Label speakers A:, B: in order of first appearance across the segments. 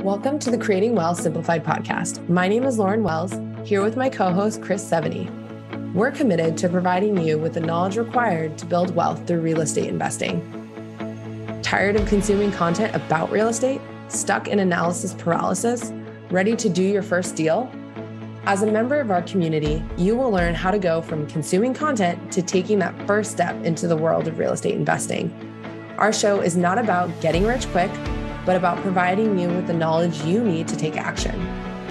A: Welcome to the Creating Wealth Simplified podcast. My name is Lauren Wells, here with my co-host, Chris Seveney. We're committed to providing you with the knowledge required to build wealth through real estate investing. Tired of consuming content about real estate? Stuck in analysis paralysis? Ready to do your first deal? As a member of our community, you will learn how to go from consuming content to taking that first step into the world of real estate investing. Our show is not about getting rich quick, but about providing you with the knowledge you need to take action.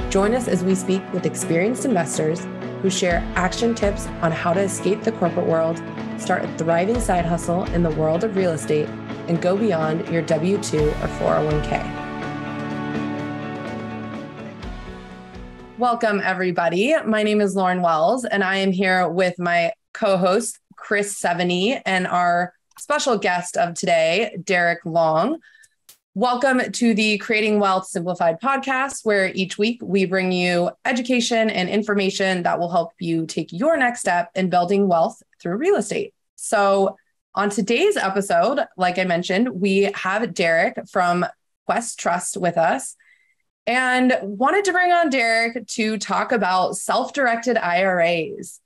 A: Join us as we speak with experienced investors who share action tips on how to escape the corporate world, start a thriving side hustle in the world of real estate, and go beyond your W-2 or 401k. Welcome, everybody. My name is Lauren Wells, and I am here with my co-host, Chris Seveney, and our special guest of today, Derreck Long. Welcome to the Creating Wealth Simplified podcast, where each week we bring you education and information that will help you take your next step in building wealth through real estate. So on today's episode, like I mentioned, we have Derreck from Quest Trust with us, and wanted to bring on Derreck to talk about self-directed IRAs.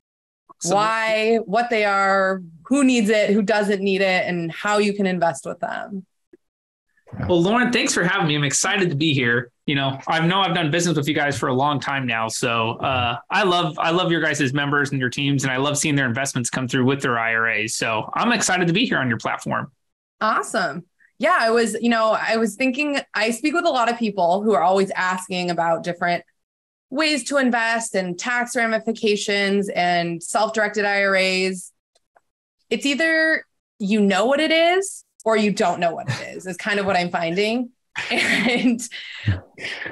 A: Why, what they are, who needs it, who doesn't need it, and how you can invest with them.
B: Well, Lauren, thanks for having me. I'm excited to be here. I've done business with you guys for a long time now. So I love your guys' members and your teams, and I love seeing their investments come through with their IRAs. So I'm excited to be here on your platform.
A: Awesome. Yeah, I was thinking, I speak with a lot of people who are always asking about different ways to invest and tax ramifications and self-directed IRAs. It's either you know what it is or you don't know what it is kind of what I'm finding. And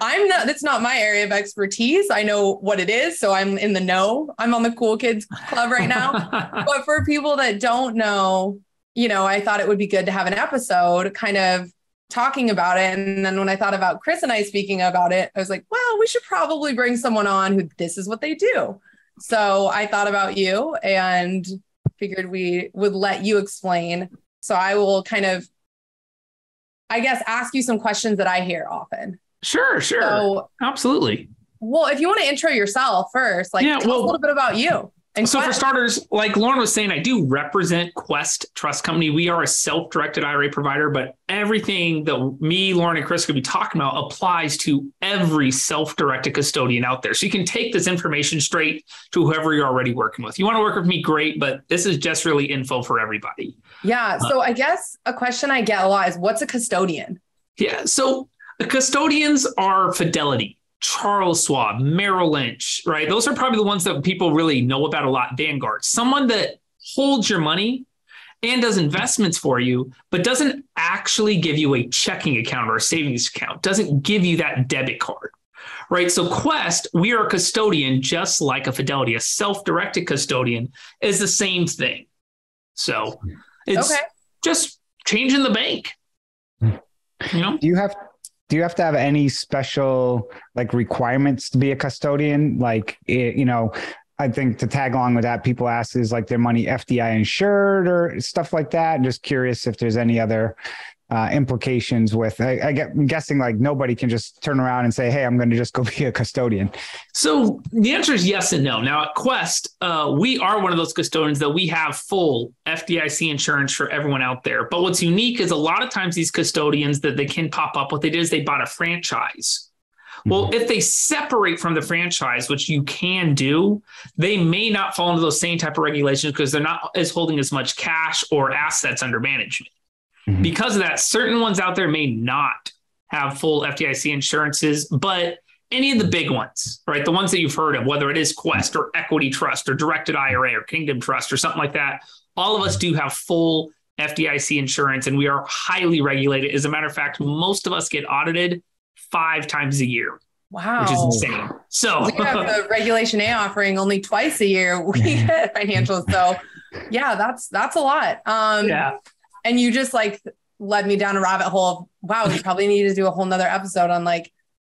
A: that's not my area of expertise. I know what it is, so I'm in the know. I'm on the cool kids club right now. But for people that don't know, I thought it would be good to have an episode kind of talking about it. And then when I thought about Chris and I speaking about it, I was like, well, we should probably bring someone on who this is what they do. So I thought about you and figured we would let you explain. So I will kind of, ask you some questions that I hear often.
B: Sure. So, absolutely.
A: Well, if you want to intro yourself first, tell us a little bit about you.
B: So for starters, like Lauren was saying, I do represent Quest Trust Company. We are a self-directed IRA provider, but everything that me, Lauren, and Chris could be talking about applies to every self-directed custodian out there. So you can take this information straight to whoever you're already working with. You want to work with me, great, but this is just really info for everybody.
A: Yeah. So I guess a question I get a lot is, what's a custodian?
B: Yeah. So the custodians are Fidelity, Charles Schwab, Merrill Lynch, right? Those are probably the ones that people really know about a lot. Vanguard, someone that holds your money and does investments for you, but doesn't actually give you a checking account or a savings account, doesn't give you that debit card, right? So Quest, we are a custodian, just like a Fidelity. A self-directed custodian is the same thing. So it's just changing the bank.
C: Do you have to have any special requirements to be a custodian? I think to tag along with that, people ask, is their money FDI insured or stuff like that? I'm just curious if there's any other implications with, I'm guessing nobody can just turn around and say, hey, I'm going to just go be a custodian.
B: So the answer is yes and no. Now at Quest, we are one of those custodians that we have full FDIC insurance for everyone out there. But what's unique is a lot of times these custodians that they can pop up, what they did is they bought a franchise. Well, if they separate from the franchise, which you can do, they may not fall into those same type of regulations because they're not as holding as much cash or assets under management. Because of that, certain ones out there may not have full FDIC insurances, but any of the big ones, right? The ones that you've heard of, whether it is Quest or Equity Trust or Directed IRA or Kingdom Trust or something like that, all of us do have full FDIC insurance, and we are highly regulated. As a matter of fact, most of us get audited 5 times a year.
A: Wow.
B: Which is insane. So
A: we have the Regulation A offering only twice a year. We get financials. So yeah, that's a lot. And you just led me down a rabbit hole of, wow, we probably need to do a whole nother episode on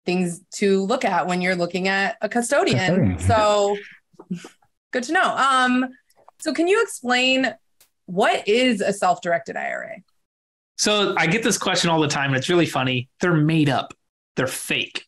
A: things to look at when you're looking at a custodian. So good to know. So can you explain, what is a self-directed IRA?
B: So I get this question all the time, and it's really funny. They're made up. they're fake.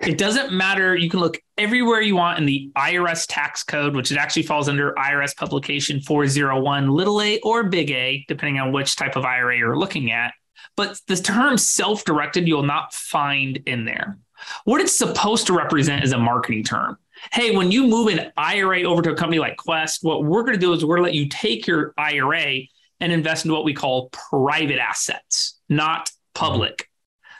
B: It doesn't matter. You can look everywhere you want in the IRS tax code, which it actually falls under IRS publication 401 little a or big A, depending on which type of IRA you're looking at. But the term self-directed, you'll not find in there. What it's supposed to represent is a marketing term. Hey, when you move an IRA over to a company like Quest, what we're going to do is we're going to let you take your IRA and invest in what we call private assets, not public.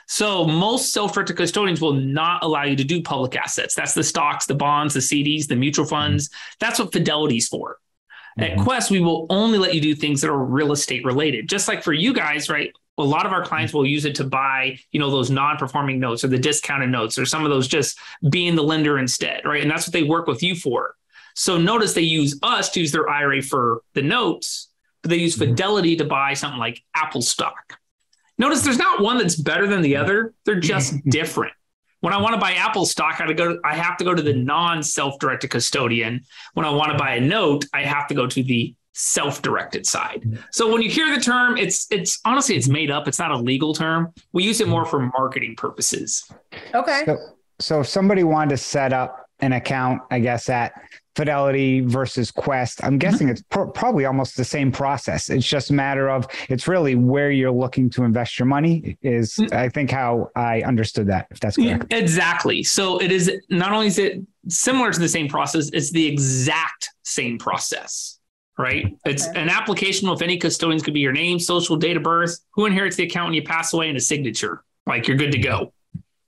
B: So most self-directed custodians will not allow you to do public assets. That's the stocks, the bonds, the CDs, the mutual funds. That's what Fidelity's for. At Quest, we will only let you do things that are real estate related. Just like for you guys, right? A lot of our clients will use it to buy, those non-performing notes or the discounted notes or some of those just being the lender instead, right? And that's what they work with you for. So notice they use us to use their IRA for the notes, but they use Fidelity to buy something like Apple stock. Notice there's not one that's better than the other. They're just different. When I want to buy Apple stock, I have to go to the non-self-directed custodian. When I want to buy a note, I have to go to the self-directed side. So when you hear the term, it's honestly, it's made up. It's not a legal term. We use it more for marketing purposes.
A: Okay.
C: So if somebody wanted to set up an account, I guess, at Fidelity versus Quest, I'm guessing it's probably almost the same process. It's just a matter of, it's really where you're looking to invest your money is, I think, how I understood that, if that's correct.
B: Exactly. So it is, not only is it similar to the same process, it's the exact same process, right? It's an application with any custodians could be your name, social, date of birth, who inherits the account when you pass away, and a signature. Like, you're good to go.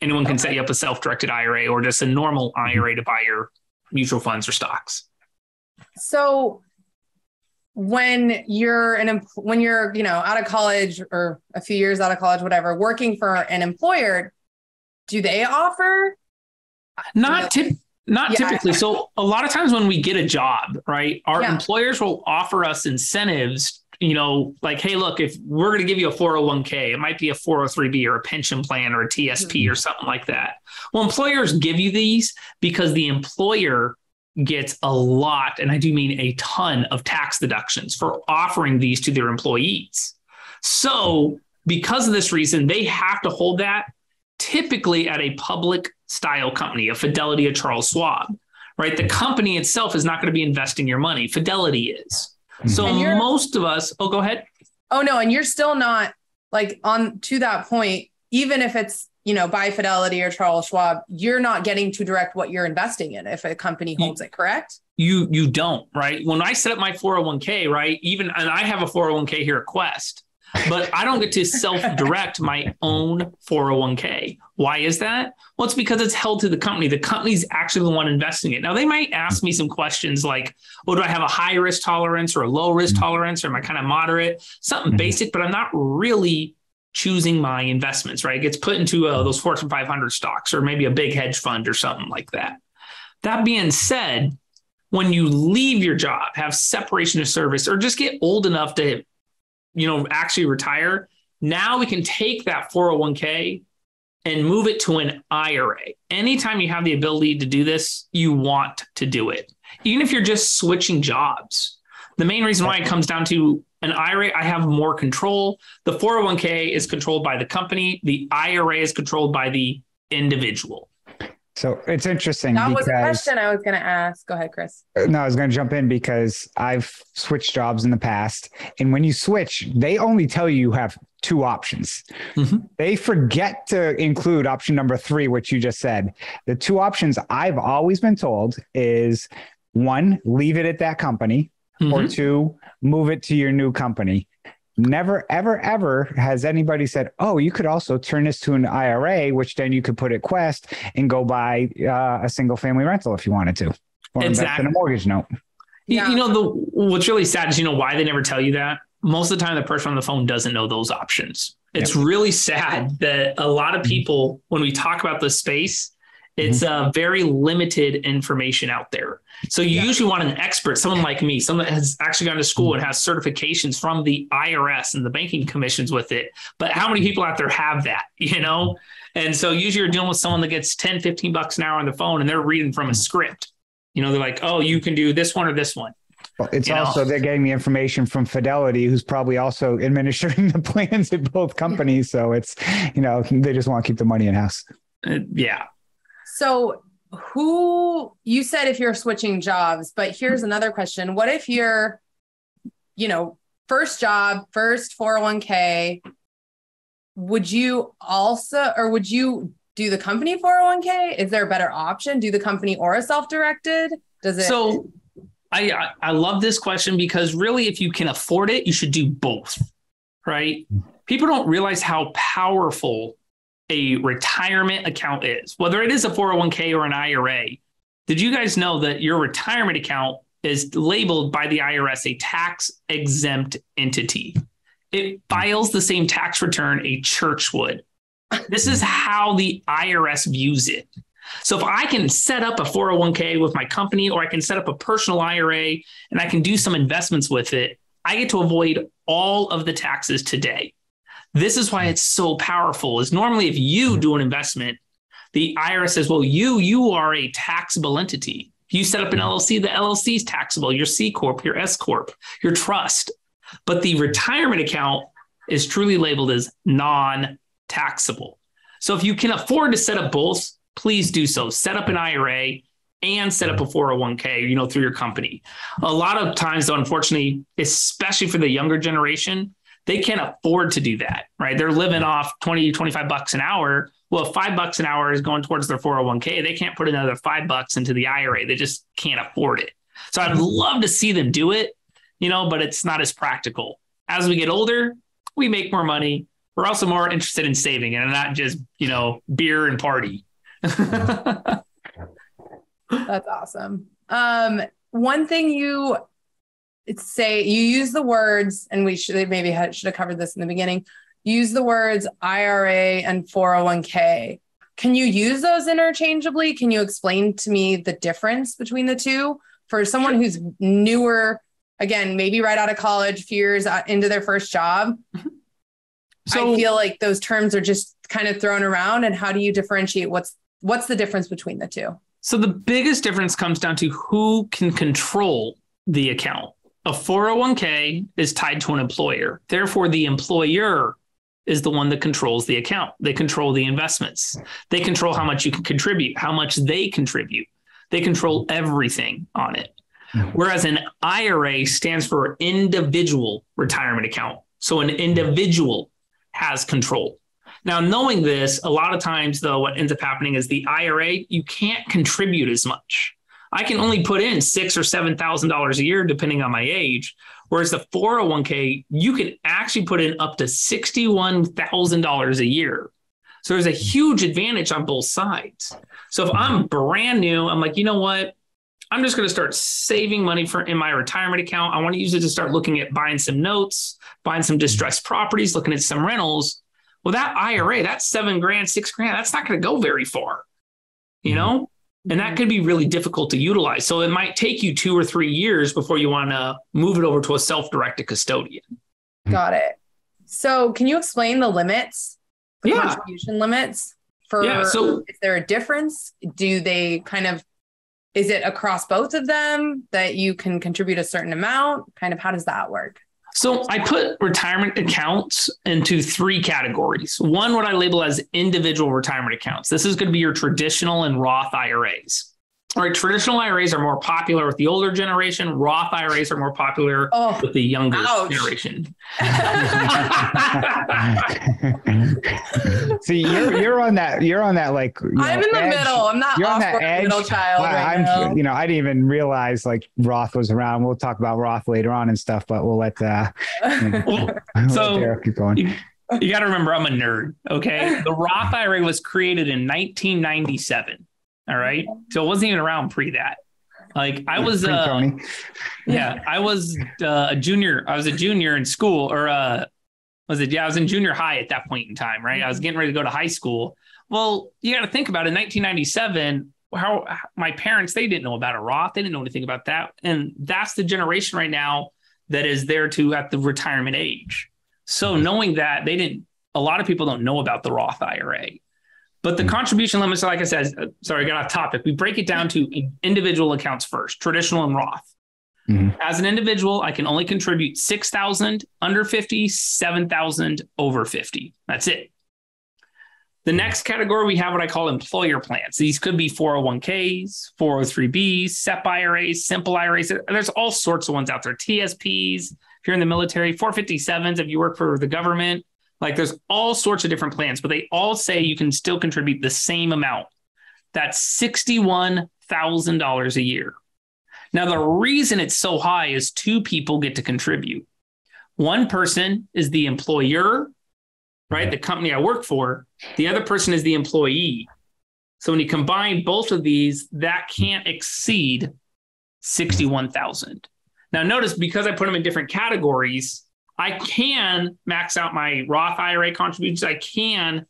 B: Anyone can set you up a self-directed IRA or just a normal IRA to buy your mutual funds or stocks.
A: So when you're out of college or a few years out of college, whatever, working for an employer, do they offer?
B: Not typically. So a lot of times when we get a job, right, our employers will offer us incentives, like, hey, look, if we're going to give you a 401k, it might be a 403b or a pension plan or a TSP or something like that. Well, employers give you these because the employer gets a lot, and I do mean a ton, of tax deductions for offering these to their employees. So because of this reason, they have to hold that typically at a public style company, a Fidelity, a Charles Schwab, right? The company itself is not going to be investing your money. Fidelity is. So most of us, go ahead.
A: Oh, no. And you're still not like on to that point, even if it's, by Fidelity or Charles Schwab, you're not getting to direct what you're investing in if a company holds it, correct? You don't, right? When I set up my 401k, right, and I have a 401k here at Quest, but I don't get to self-direct my own 401k. Why is that? Well, it's because it's held to the company. The company's actually the one investing it. Now, they might ask me some questions like, do I have a high risk tolerance or a low risk tolerance? Or am I kind of moderate? Something basic, but I'm not really choosing my investments, right? It gets put into those Fortune 500 stocks or maybe a big hedge fund or something like that. That being said, when you leave your job, have separation of service, or just get old enough to actually retire, now we can take that 401k and move it to an IRA. Anytime you have the ability to do this, you want to do it. Even if you're just switching jobs. The main reason why it comes down to an IRA, I have more control. The 401k is controlled by the company. The IRA is controlled by the individual.
C: So it's interesting.
A: That was a question I was going to ask. Go ahead, Chris.
C: No, I was going to jump in because I've switched jobs in the past. And when you switch, they only tell you have two options. They forget to include option number 3, which you just said. The two options I've always been told is 1, leave it at that company, or 2, move it to your new company. Never, ever, ever has anybody said, oh, you could also turn this to an IRA, which then you could put at Quest and go buy a single family rental if you wanted to, or invest in a mortgage note.
A: Yeah.
B: What's really sad is, why they never tell you that? Most of the time, the person on the phone doesn't know those options. It's really sad that a lot of people, when we talk about this space, it's very limited information out there. So you usually want an expert, someone like me, someone that has actually gone to school and has certifications from the IRS and the banking commissions with it. But how many people out there have that, And so usually you're dealing with someone that gets 10, 15 bucks an hour on the phone and they're reading from a script. They're like, oh, you can do this one or this one.
C: Well, it's also, they're getting the information from Fidelity, who's probably also administering the plans at both companies. So it's, they just want to keep the money in house.
B: Yeah.
A: So you said if you're switching jobs, but here's another question. What if you're, first job, first 401k, would you do the company 401k? Is there a better option? Do the company or a self-directed?
B: So I love this question because really, if you can afford it, you should do both, right? People don't realize how powerful a retirement account is, whether it is a 401k or an IRA. Did you guys know that your retirement account is labeled by the IRS a tax exempt entity? It files the same tax return a church would. This is how the IRS views it. So if I can set up a 401k with my company, or I can set up a personal IRA and I can do some investments with it, I get to avoid all of the taxes today. This is why it's so powerful. Is normally if you do an investment, the IRS says, well, you are a taxable entity. If you set up an LLC, the LLC is taxable, your C Corp, your S Corp, your trust. But the retirement account is truly labeled as non-taxable. So if you can afford to set up both, please do so. Set up an IRA and set up a 401k, through your company. A lot of times, though, unfortunately, especially for the younger generation, they can't afford to do that, right? They're living off $20-25 an hour. Well, if $5 an hour is going towards their 401k, they can't put another $5 into the IRA. They just can't afford it. So I'd love to see them do it, but it's not as practical. As we get older, we make more money. We're also more interested in saving and not just, beer and party.
A: That's awesome. One thing you use the words, and we should have covered this in the beginning, use the words IRA and 401k. Can you use those interchangeably? Can you explain to me the difference between the two for someone who's newer, again, maybe right out of college, a few years into their first job? So I feel like those terms are just kind of thrown around. And how do you differentiate what's the difference between the two?
B: So the biggest difference comes down to who can control the account. A 401k is tied to an employer. Therefore, the employer is the one that controls the account. They control the investments. They control how much you can contribute, how much they contribute. They control everything on it. Whereas an IRA stands for individual retirement account. So an individual has control. Now, knowing this, a lot of times, though, what ends up happening is the IRA, you can't contribute as much. I can only put in $6,000 or $7,000 a year, depending on my age. Whereas the 401k, you can actually put in up to $61,000 a year. So there's a huge advantage on both sides. So if I'm brand new, I'm like, you know what? I'm just going to start saving money in my retirement account. I want to use it to start looking at buying some notes, buying some distressed properties, looking at some rentals. Well, that IRA, that's $7,000, $6,000, that's not going to go very far, And that could be really difficult to utilize. So it might take you 2 or 3 years before you want to move it over to a self-directed custodian.
A: Got it. So can you explain the limits, contribution limits so is there a difference? Do they is it across both of them that you can contribute a certain amount? How does that work?
B: So I put retirement accounts into 3 categories. One, what I label as individual retirement accounts. This is going to be your traditional and Roth IRAs. All right, traditional IRAs are more popular with the older generation. Roth IRAs are more popular with the younger generation.
C: See, you're on that. You're on that. Like
A: I'm in the middle. I'm not awkward middle child.
C: I didn't even realize Roth was around. We'll talk about Roth later on and stuff, but we'll let
B: so
C: Derreck keep going.
B: You got to remember, I'm a nerd. Okay, the Roth IRA was created in 1997. All right. So it wasn't even around pre that. I was, I was a junior. I was a junior in school I was in junior high at that point in time. Right. I was getting ready to go to high school. Well, you got to think about it. In 1997, how my parents, they didn't know about a Roth. They didn't know anything about that. And that's the generation right now that is there at the retirement age. So knowing that a lot of people don't know about the Roth IRA. But the contribution limits, like I said, sorry, I got off topic. We break it down to individual accounts first, traditional and Roth. Mm-hmm. As an individual, I can only contribute $6,000 under 50, $7,000 over 50. That's it. The next category, we have what I call employer plans. These could be 401ks, 403bs, SEP IRAs, simple IRAs. There's all sorts of ones out there. TSPs, if you're in the military, 457s, if you work for the government. Like there's all sorts of different plans, but they all say you can still contribute the same amount. That's $61,000 a year. Now, the reason it's so high is two people get to contribute. One person is the employer, right? The company I work for. The other person is the employee. So when you combine both of these, that can't exceed 61,000. Now notice, because I put them in different categories, I can max out my Roth IRA contributions. I can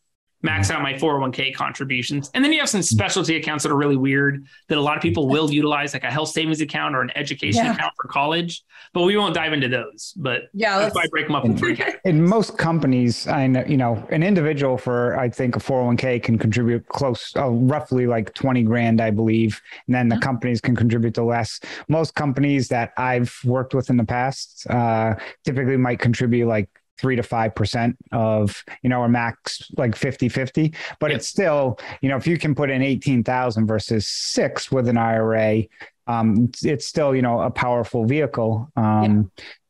B: max out my 401k contributions. And then you have some specialty accounts that are really weird that a lot of people will utilize, like a health savings account or an education account for college, but we won't dive into those. But that's why I break them up in three.
C: In most companies, I know, you know, an individual for, I think a 401k can contribute roughly like 20 grand, I believe. And then the companies can contribute to less. Most companies that I've worked with in the past, typically might contribute like 3 to 5% of, you know, or max like 50-50, but it's still, you know, if you can put in 18,000 versus 6 with an IRA, it's still, you know, a powerful vehicle,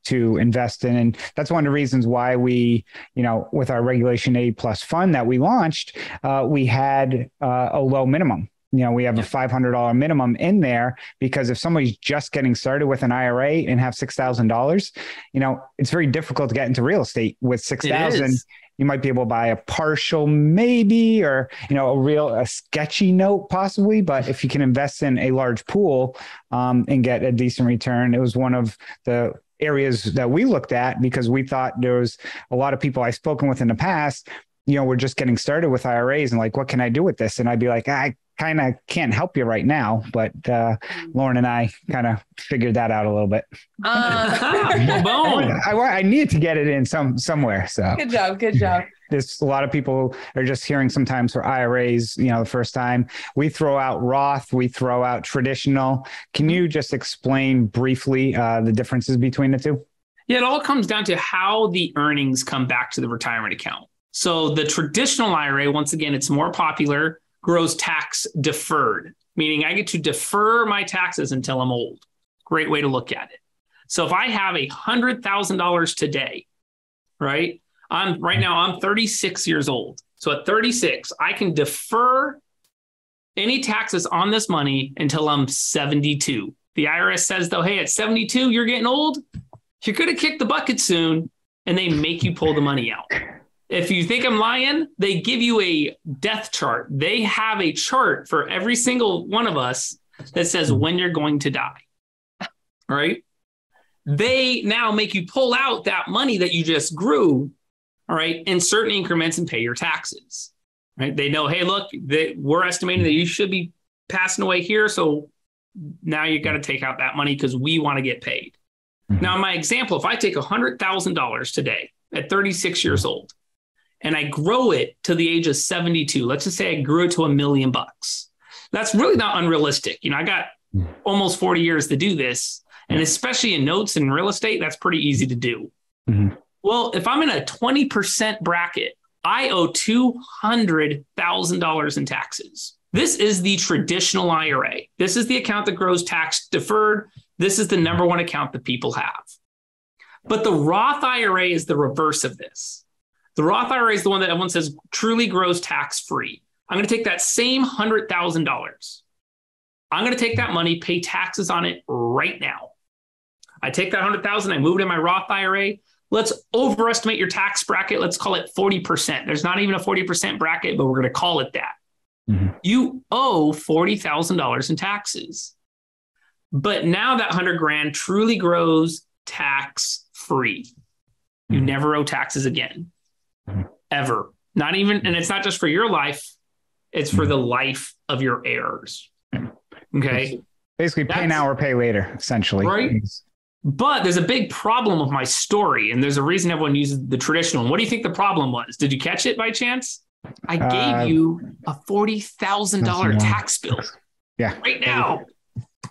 C: to invest in. And that's one of the reasons why we, you know, with our Regulation A plus fund that we launched, we had a low minimum. You know, we have a $500 minimum in there, because if somebody's just getting started with an IRA and have $6,000, you know, it's very difficult to get into real estate with 6,000. You might be able to buy a partial maybe, or, you know, a sketchy note possibly. But if you can invest in a large pool and get a decent return, it was one of the areas that we looked at, because we thought there was a lot of people I've spoken with in the past, you know, we're just getting started with IRAs and like, what can I do with this? And I'd be like, I kind of can't help you right now, but Lauren and I kind of figured that out a little bit. I need to get it in somewhere. So
A: good job.
C: There's a lot of people are just hearing sometimes for IRAs, you know, the first time. We throw out Roth, we throw out traditional. Can you just explain briefly the differences between the two?
B: Yeah, it all comes down to how the earnings come back to the retirement account. So the traditional IRA, once again, it's more popular, grows tax deferred, meaning I get to defer my taxes until I'm old. Great way to look at it. So if I have $100,000 today, right? Right now I'm 36 years old. So at 36, I can defer any taxes on this money until I'm 72. The IRS says though, hey, at 72, you're getting old. You're going to kick the bucket soon, and they make you pull the money out. If you think I'm lying, they give you a death chart. They have a chart for every single one of us that says when you're going to die. All right. They now make you pull out that money that you just grew, all right, in certain increments and pay your taxes. Right. They know, hey, look, we're estimating that you should be passing away here. So now you got to take out that money because we want to get paid. Now, in my example, if I take $100,000 today at 36 years old, and I grow it to the age of 72. Let's just say I grew it to $1 million. That's really not unrealistic. You know, I got almost 40 years to do this. And especially in notes and real estate, that's pretty easy to do. Mm-hmm. Well, if I'm in a 20% bracket, I owe $200,000 in taxes. This is the traditional IRA. This is the account that grows tax deferred. This is the number one account that people have. But the Roth IRA is the reverse of this. The Roth IRA is the one that everyone says truly grows tax-free. I'm going to take that same $100,000. I'm going to take that money, pay taxes on it right now. I take that $100,000, I move it in my Roth IRA. Let's overestimate your tax bracket. Let's call it 40%. There's not even a 40% bracket, but we're going to call it that. Mm-hmm. You owe $40,000 in taxes. But now that 100 grand truly grows tax-free. You never owe taxes again. Ever. Not even, and it's not just for your life, it's for the life of your heirs. Okay.
C: Basically pay now or pay later, essentially.
B: Right. But there's a big problem with my story, and there's a reason everyone uses the traditional. And what do you think the problem was? Did you catch it by chance? I gave you a $40,000 tax bill.
C: Yeah.
B: Right now.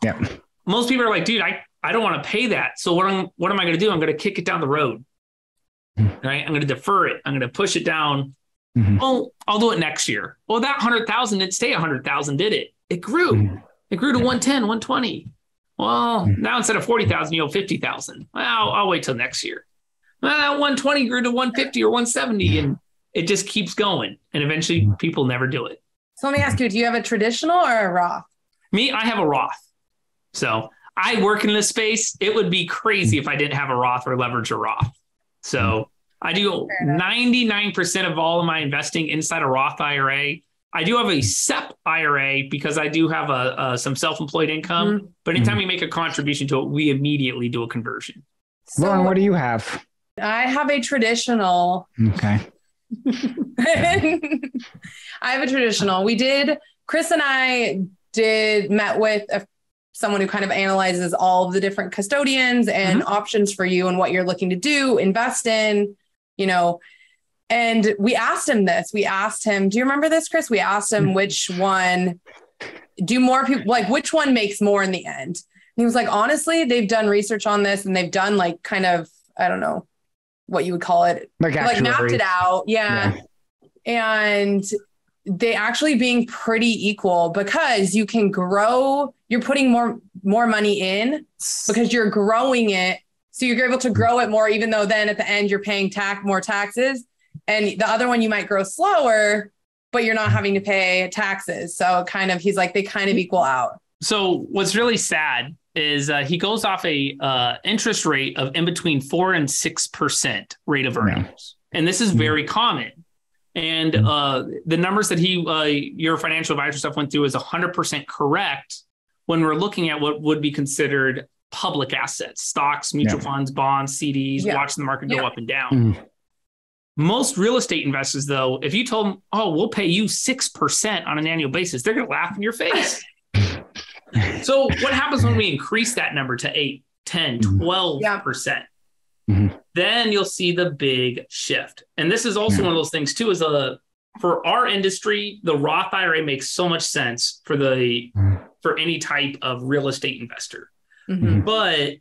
C: Yeah.
B: Most people are like, dude, I don't want to pay that. So what am I going to do? I'm going to kick it down the road. Right? I'm going to defer it. I'm going to push it down Well, I'll do it next year. Well, that 100,000 didn't stay 100,000, did it? It grew. It grew to 110, 120. Well, now instead of 40,000, you owe 50,000. Well, I'll wait till next year. Well, that 120 grew to 150 or 170, and it just keeps going. And eventually people never do it.
A: So let me ask you, do you have a traditional or a Roth?
B: Me, I have a Roth. So I work in this space. It would be crazy if I didn't have a Roth or leverage a Roth. So I do 99% of all of my investing inside a Roth IRA. I do have a SEP IRA because I do have some self-employed income. But anytime we make a contribution to it, we immediately do a conversion.
C: So, Lauren, what do you have?
A: I have a traditional.
C: Okay.
A: I have a traditional. Chris and I met with someone who kind of analyzes all of the different custodians and options for you and what you're looking to do, invest in, and we asked him this. We asked him, do you remember this, Chris? We asked him which one do more people like, which one makes more in the end? And he was like, honestly, they've done research on this and they've done like kind of, I don't know what you would call it, like mapped it out. Yeah. And they actually being pretty equal because you can grow, you're putting more money in because you're growing it. So you're able to grow it more, even though then at the end you're paying more taxes. And the other one, you might grow slower, but you're not having to pay taxes. So he's like, they kind of equal out.
B: So what's really sad is he goes off a interest rate of in between 4 and 6% rate of earnings. And this is very common. And the numbers that your financial advisor stuff went through is 100% correct when we're looking at what would be considered public assets, stocks, mutual funds, bonds, CDs, watch the market go up and down. Most real estate investors, though, if you told them, oh, we'll pay you 6% on an annual basis, they're going to laugh in your face. So what happens when we increase that number to 8, 10, 12%? Then you'll see the big shift. And this is also one of those things, too, is for our industry, the Roth IRA makes so much sense for any type of real estate investor. But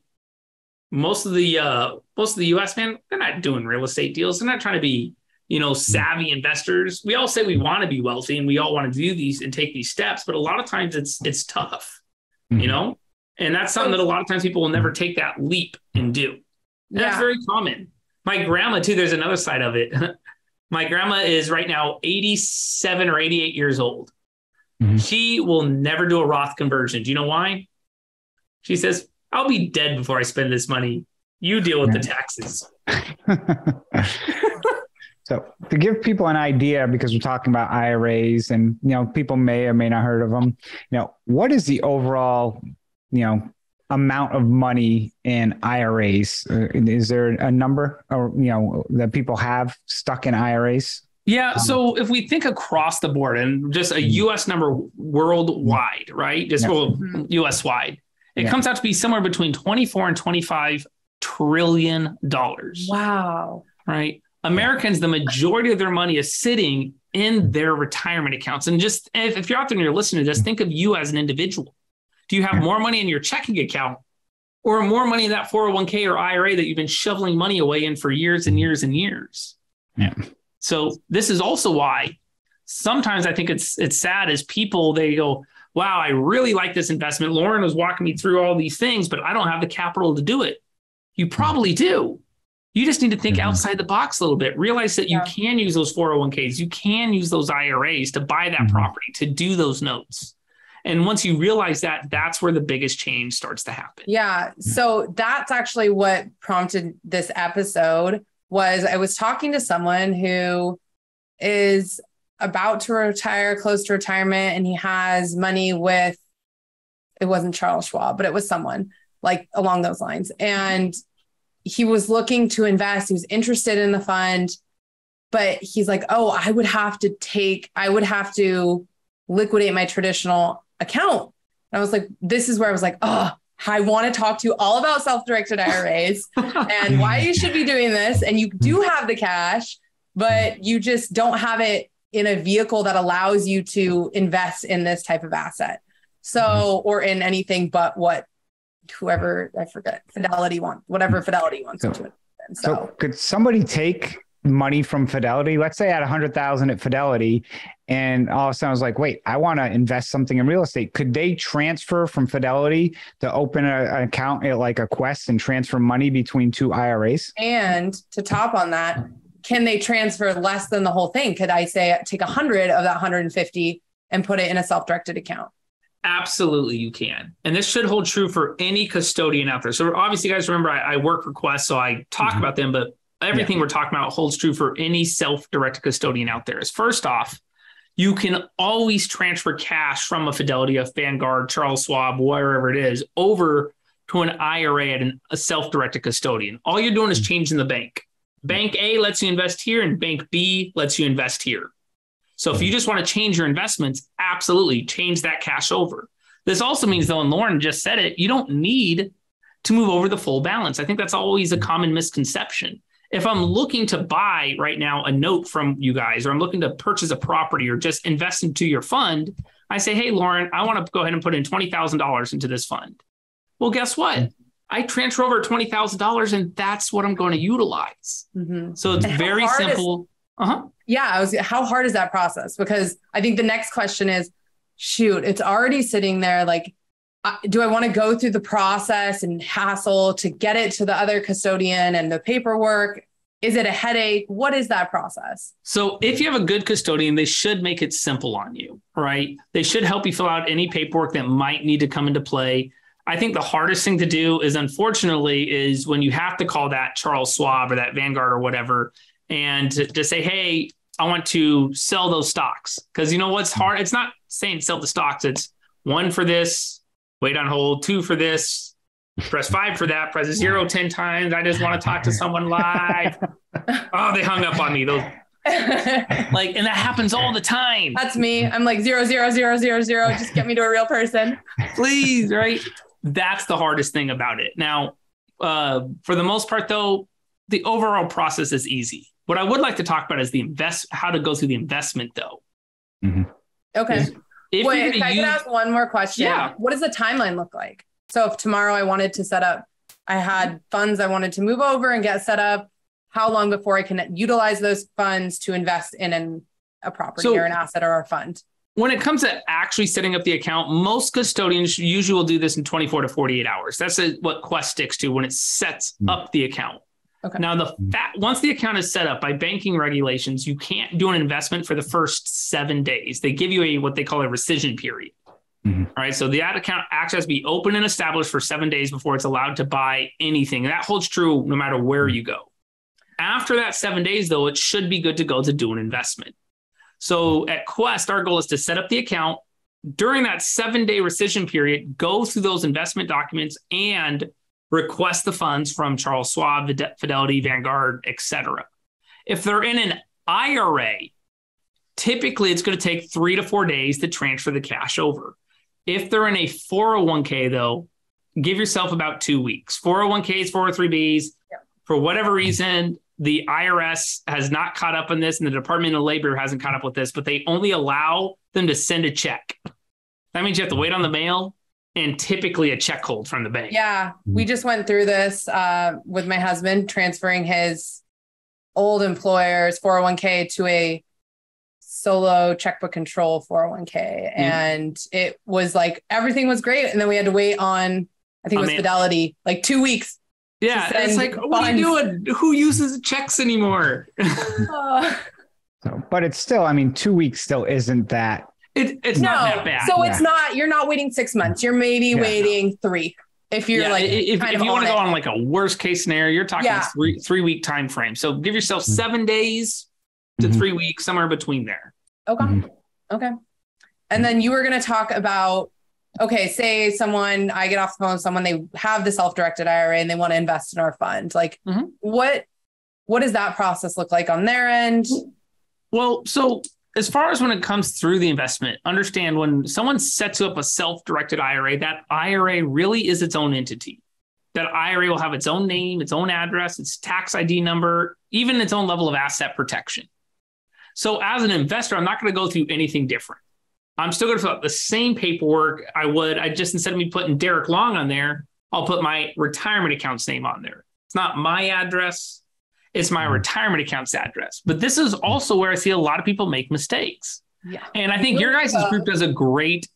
B: most of the US, man, they're not doing real estate deals. They're not trying to be, savvy investors. We all say we want to be wealthy and we all want to do these and take these steps. But a lot of times it's tough, and that's something that a lot of times people will never take that leap and do. And that's very common. My grandma, too, there's another side of it. My grandma is right now 87 or 88 years old. She will never do a Roth conversion. Do you know why? She says, I'll be dead before I spend this money. You deal with the taxes.
C: So to give people an idea, because we're talking about IRAs and, people may or may not heard of them, what is the overall, amount of money in IRAs? Is there a number or, that people have stuck in IRAs?
B: Yeah. So if we think across the board and just a US number worldwide, right? Just US wide, it comes out to be somewhere between 24 and 25 trillion dollars.
A: Wow.
B: Right. Americans, the majority of their money is sitting in their retirement accounts. And just if you're out there and you're listening to this, think of you as an individual. Do you have more money in your checking account or more money in that 401k or IRA that you've been shoveling money away in for years and years and years?
C: Yeah.
B: So this is also why sometimes I think it's sad as people, they go, wow, I really like this investment. Lauren was walking me through all these things, but I don't have the capital to do it. You probably do. You just need to think outside the box a little bit. Realize that you can use those 401ks. You can use those IRAs to buy that property, to do those notes. And once you realize that, that's where the biggest change starts to happen.
A: Yeah. So that's actually what prompted this episode. Was I was talking to someone who is about to retire, close to retirement, and he has money with, it wasn't Charles Schwab, but it was someone like along those lines. And he was looking to invest. He was interested in the fund, but he's like, oh, I would have to liquidate my traditional account. And I was like, this is where I was like, oh, I want to talk to you all about self-directed IRAs and why you should be doing this. And you do have the cash, but you just don't have it in a vehicle that allows you to invest in this type of asset. So, or in anything but what whoever, I forget, Fidelity wants to invest in.
C: So could somebody take money from Fidelity, let's say I had 100,000 at Fidelity, and all of a sudden I was like, wait, I want to invest something in real estate. Could they transfer from Fidelity to open an account at like a Quest and transfer money between two IRAs?
A: And to top on that, can they transfer less than the whole thing? Could I say take 100 of that 150 and put it in a self-directed account?
B: Absolutely, you can. And this should hold true for any custodian out there. So obviously, guys, remember, I work for Quest, so I talk about them, but everything we're talking about holds true for any self-directed custodian out there. Is first off, you can always transfer cash from a Fidelity, a Vanguard, Charles Schwab, wherever it is, over to an IRA at a self-directed custodian. All you're doing is changing the bank. Bank A lets you invest here, and Bank B lets you invest here. So if you just want to change your investments, absolutely change that cash over. This also means, though, and Lauren just said it, you don't need to move over the full balance. I think that's always a common misconception. If I'm looking to buy right now a note from you guys, or I'm looking to purchase a property or just invest into your fund, I say, hey, Lauren, I want to go ahead and put in $20,000 into this fund. Well, guess what? I transfer over $20,000 and that's what I'm going to utilize. Mm-hmm. So it's very simple.
A: Yeah. How hard is that process? Because I think the next question is, shoot, it's already sitting there. Like, do I want to go through the process and hassle to get it to the other custodian and the paperwork? Is it a headache? What is that process?
B: So if you have a good custodian, they should make it simple on you, right? They should help you fill out any paperwork that might need to come into play. I think the hardest thing to do is, unfortunately, is when you have to call that Charles Schwab or that Vanguard or whatever, and to say, hey, I want to sell those stocks. Because you know what's hard? It's not saying sell the stocks. It's 1 for this, wait on hold, 2 for this, press 5 for that, press 0 10 times. I just want to talk to someone live. Oh, they hung up on me. Those like, and that happens all the time.
A: That's me. I'm like 0 0 0 0 0. Just get me to a real person,
B: please. Right. That's the hardest thing about it. Now, for the most part, though, the overall process is easy. What I would like to talk about is how to go through the investment, though.
A: Mm-hmm. Okay. Wait, if I could ask one more question.
B: Yeah.
A: What does the timeline look like? So if tomorrow I wanted to set up, I had funds I wanted to move over and get set up, how long before I can utilize those funds to invest in a property or an asset or a fund?
B: When it comes to actually setting up the account, most custodians usually will do this in 24 to 48 hours. That's what Quest sticks to when it sets up the account. Okay. Now, once the account is set up by banking regulations, you can't do an investment for the first 7 days. They give you what they call a rescission period. Mm-hmm. All right. So that account actually has to be open and established for 7 days before it's allowed to buy anything. And that holds true no matter where you go. After that 7 days, though, it should be good to go to do an investment. So at Quest, our goal is to set up the account. During that 7-day rescission period, go through those investment documents and request the funds from Charles Schwab, Fidelity, Vanguard, etc. If they're in an IRA, typically it's going to take 3 to 4 days to transfer the cash over. If they're in a 401k, though, give yourself about 2 weeks. 401ks, 403bs, for whatever reason, the IRS has not caught up on this and the Department of Labor hasn't caught up with this, but they only allow them to send a check. That means you have to wait on the mail and typically a check hold from the bank.
A: Yeah. We just went through this with my husband, transferring his old employer's 401k to a solo checkbook control 401k. Mm-hmm. And it was like, everything was great. And then we had to wait on, I think it was Fidelity, like 2 weeks.
B: Yeah. It's like, what are you doing? Who uses checks anymore?
C: But it's still, 2 weeks still isn't that.
B: It's not that bad.
A: So it's not, you're not waiting 6 months. You're maybe waiting 3. If you're
B: if you want to go on like a worst case scenario, you're talking 3 week time frame. So give yourself 7 days to 3 weeks, somewhere between there.
A: Okay. Mm-hmm. Okay. And then you were going to talk about, say I get off the phone with someone, they have the self-directed IRA and they want to invest in our fund. Like what does that process look like on their end?
B: Well, so as far as when it comes through the investment, understand when someone sets up a self-directed IRA, that IRA really is its own entity. That IRA will have its own name, its own address, its tax ID number, even its own level of asset protection. So as an investor, I'm not going to go through anything different. I'm still going to fill out the same paperwork instead of me putting Derreck Long on there, I'll put my retirement account's name on there. It's not my address. It's my retirement account's address. But this is also where I see a lot of people make mistakes.
A: Yeah.
B: And I think your guys' group does a great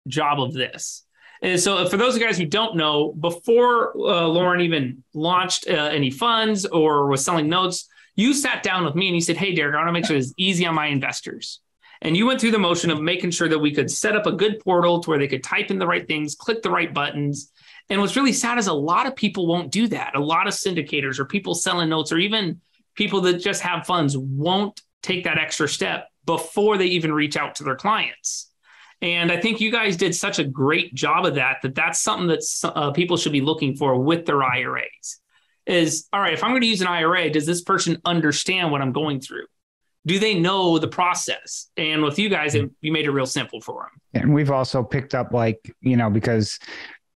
B: job of this. And so for those of you guys who don't know, before Lauren even launched any funds or was selling notes, you sat down with me and you said, hey, Derreck, I want to make sure it's easy on my investors. And you went through the motion of making sure that we could set up a good portal to where they could type in the right things, click the right buttons. And what's really sad is a lot of people won't do that. A lot of syndicators or people selling notes or even people that just have funds won't take that extra step before they even reach out to their clients. And I think you guys did such a great job of that, that's something that people should be looking for with their IRAs is, all right, if I'm going to use an IRA, does this person understand what I'm going through? Do they know the process? And with you guys, you made it real simple for them.
C: And we've also picked up because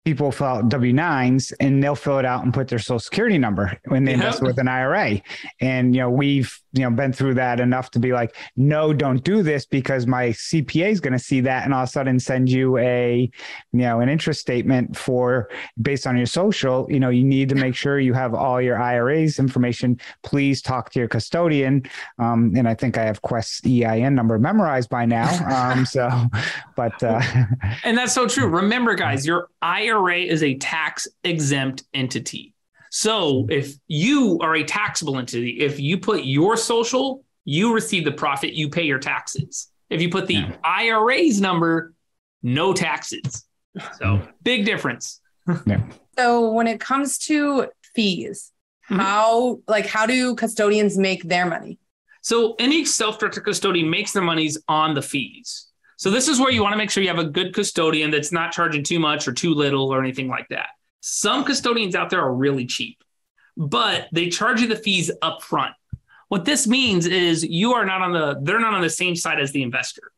C: people fill out W-9s and they'll fill it out and put their social security number when they invest with an IRA. And, we've, been through that enough to be like, no, don't do this because my CPA is going to see that and all of a sudden send you an interest statement based on your social. You need to make sure you have all your IRAs information. Please talk to your custodian. And I think I have Quest's EIN number memorized by now.
B: And that's so true. Remember, guys, your IRA is a tax exempt entity. So if you are a taxable entity, if you put your social, you receive the profit, you pay your taxes. If you put the IRA's number, no taxes. So big difference.
A: So when it comes to fees, how do custodians make their money?
B: So any self-directed custodian makes their monies on the fees. So this is where you want to make sure you have a good custodian that's not charging too much or too little or anything like that. Some custodians out there are really cheap, but they charge you the fees up front. What this means is they're not on the same side as the investor.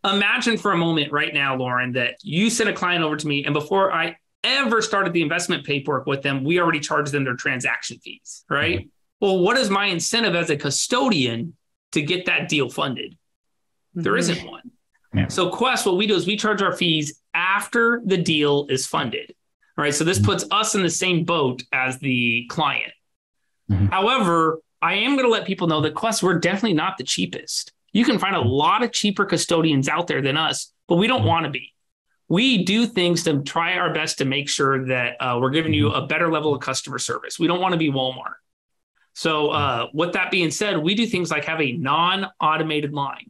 B: Imagine for a moment right now, Lauren, that you sent a client over to me, and before I ever started the investment paperwork with them, we already charged them their transaction fees, right? Mm-hmm. Well, what is my incentive as a custodian to get that deal funded? Mm-hmm. There isn't one. Yeah. So Quest, what we do is we charge our fees after the deal is funded. Right. So this puts us in the same boat as the client. Mm-hmm. However, I am going to let people know that Quest, we're definitely not the cheapest. You can find a lot of cheaper custodians out there than us, but we don't want to be. We do things to try our best to make sure that we're giving you a better level of customer service. We don't want to be Walmart. So with that being said, we do things like have a non-automated line,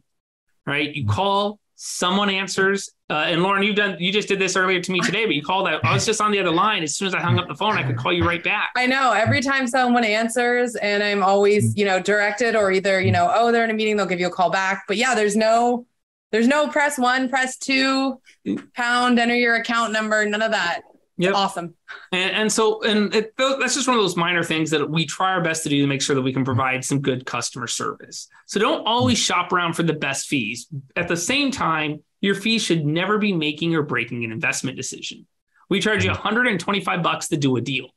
B: right? You call, someone answers. And Lauren, you just did this earlier to me today, but you called out. I was just on the other line. As soon as I hung up the phone, I could call you right back.
A: I know every time someone answers and I'm always, directed or either, they're in a meeting, they'll give you a call back. But yeah, there's no press 1, press 2, pound, enter your account number, none of that. Yep. Awesome.
B: That's just one of those minor things that we try our best to do to make sure that we can provide some good customer service. So don't always shop around for the best fees. At the same time, your fees should never be making or breaking an investment decision. We charge you $125 to do a deal.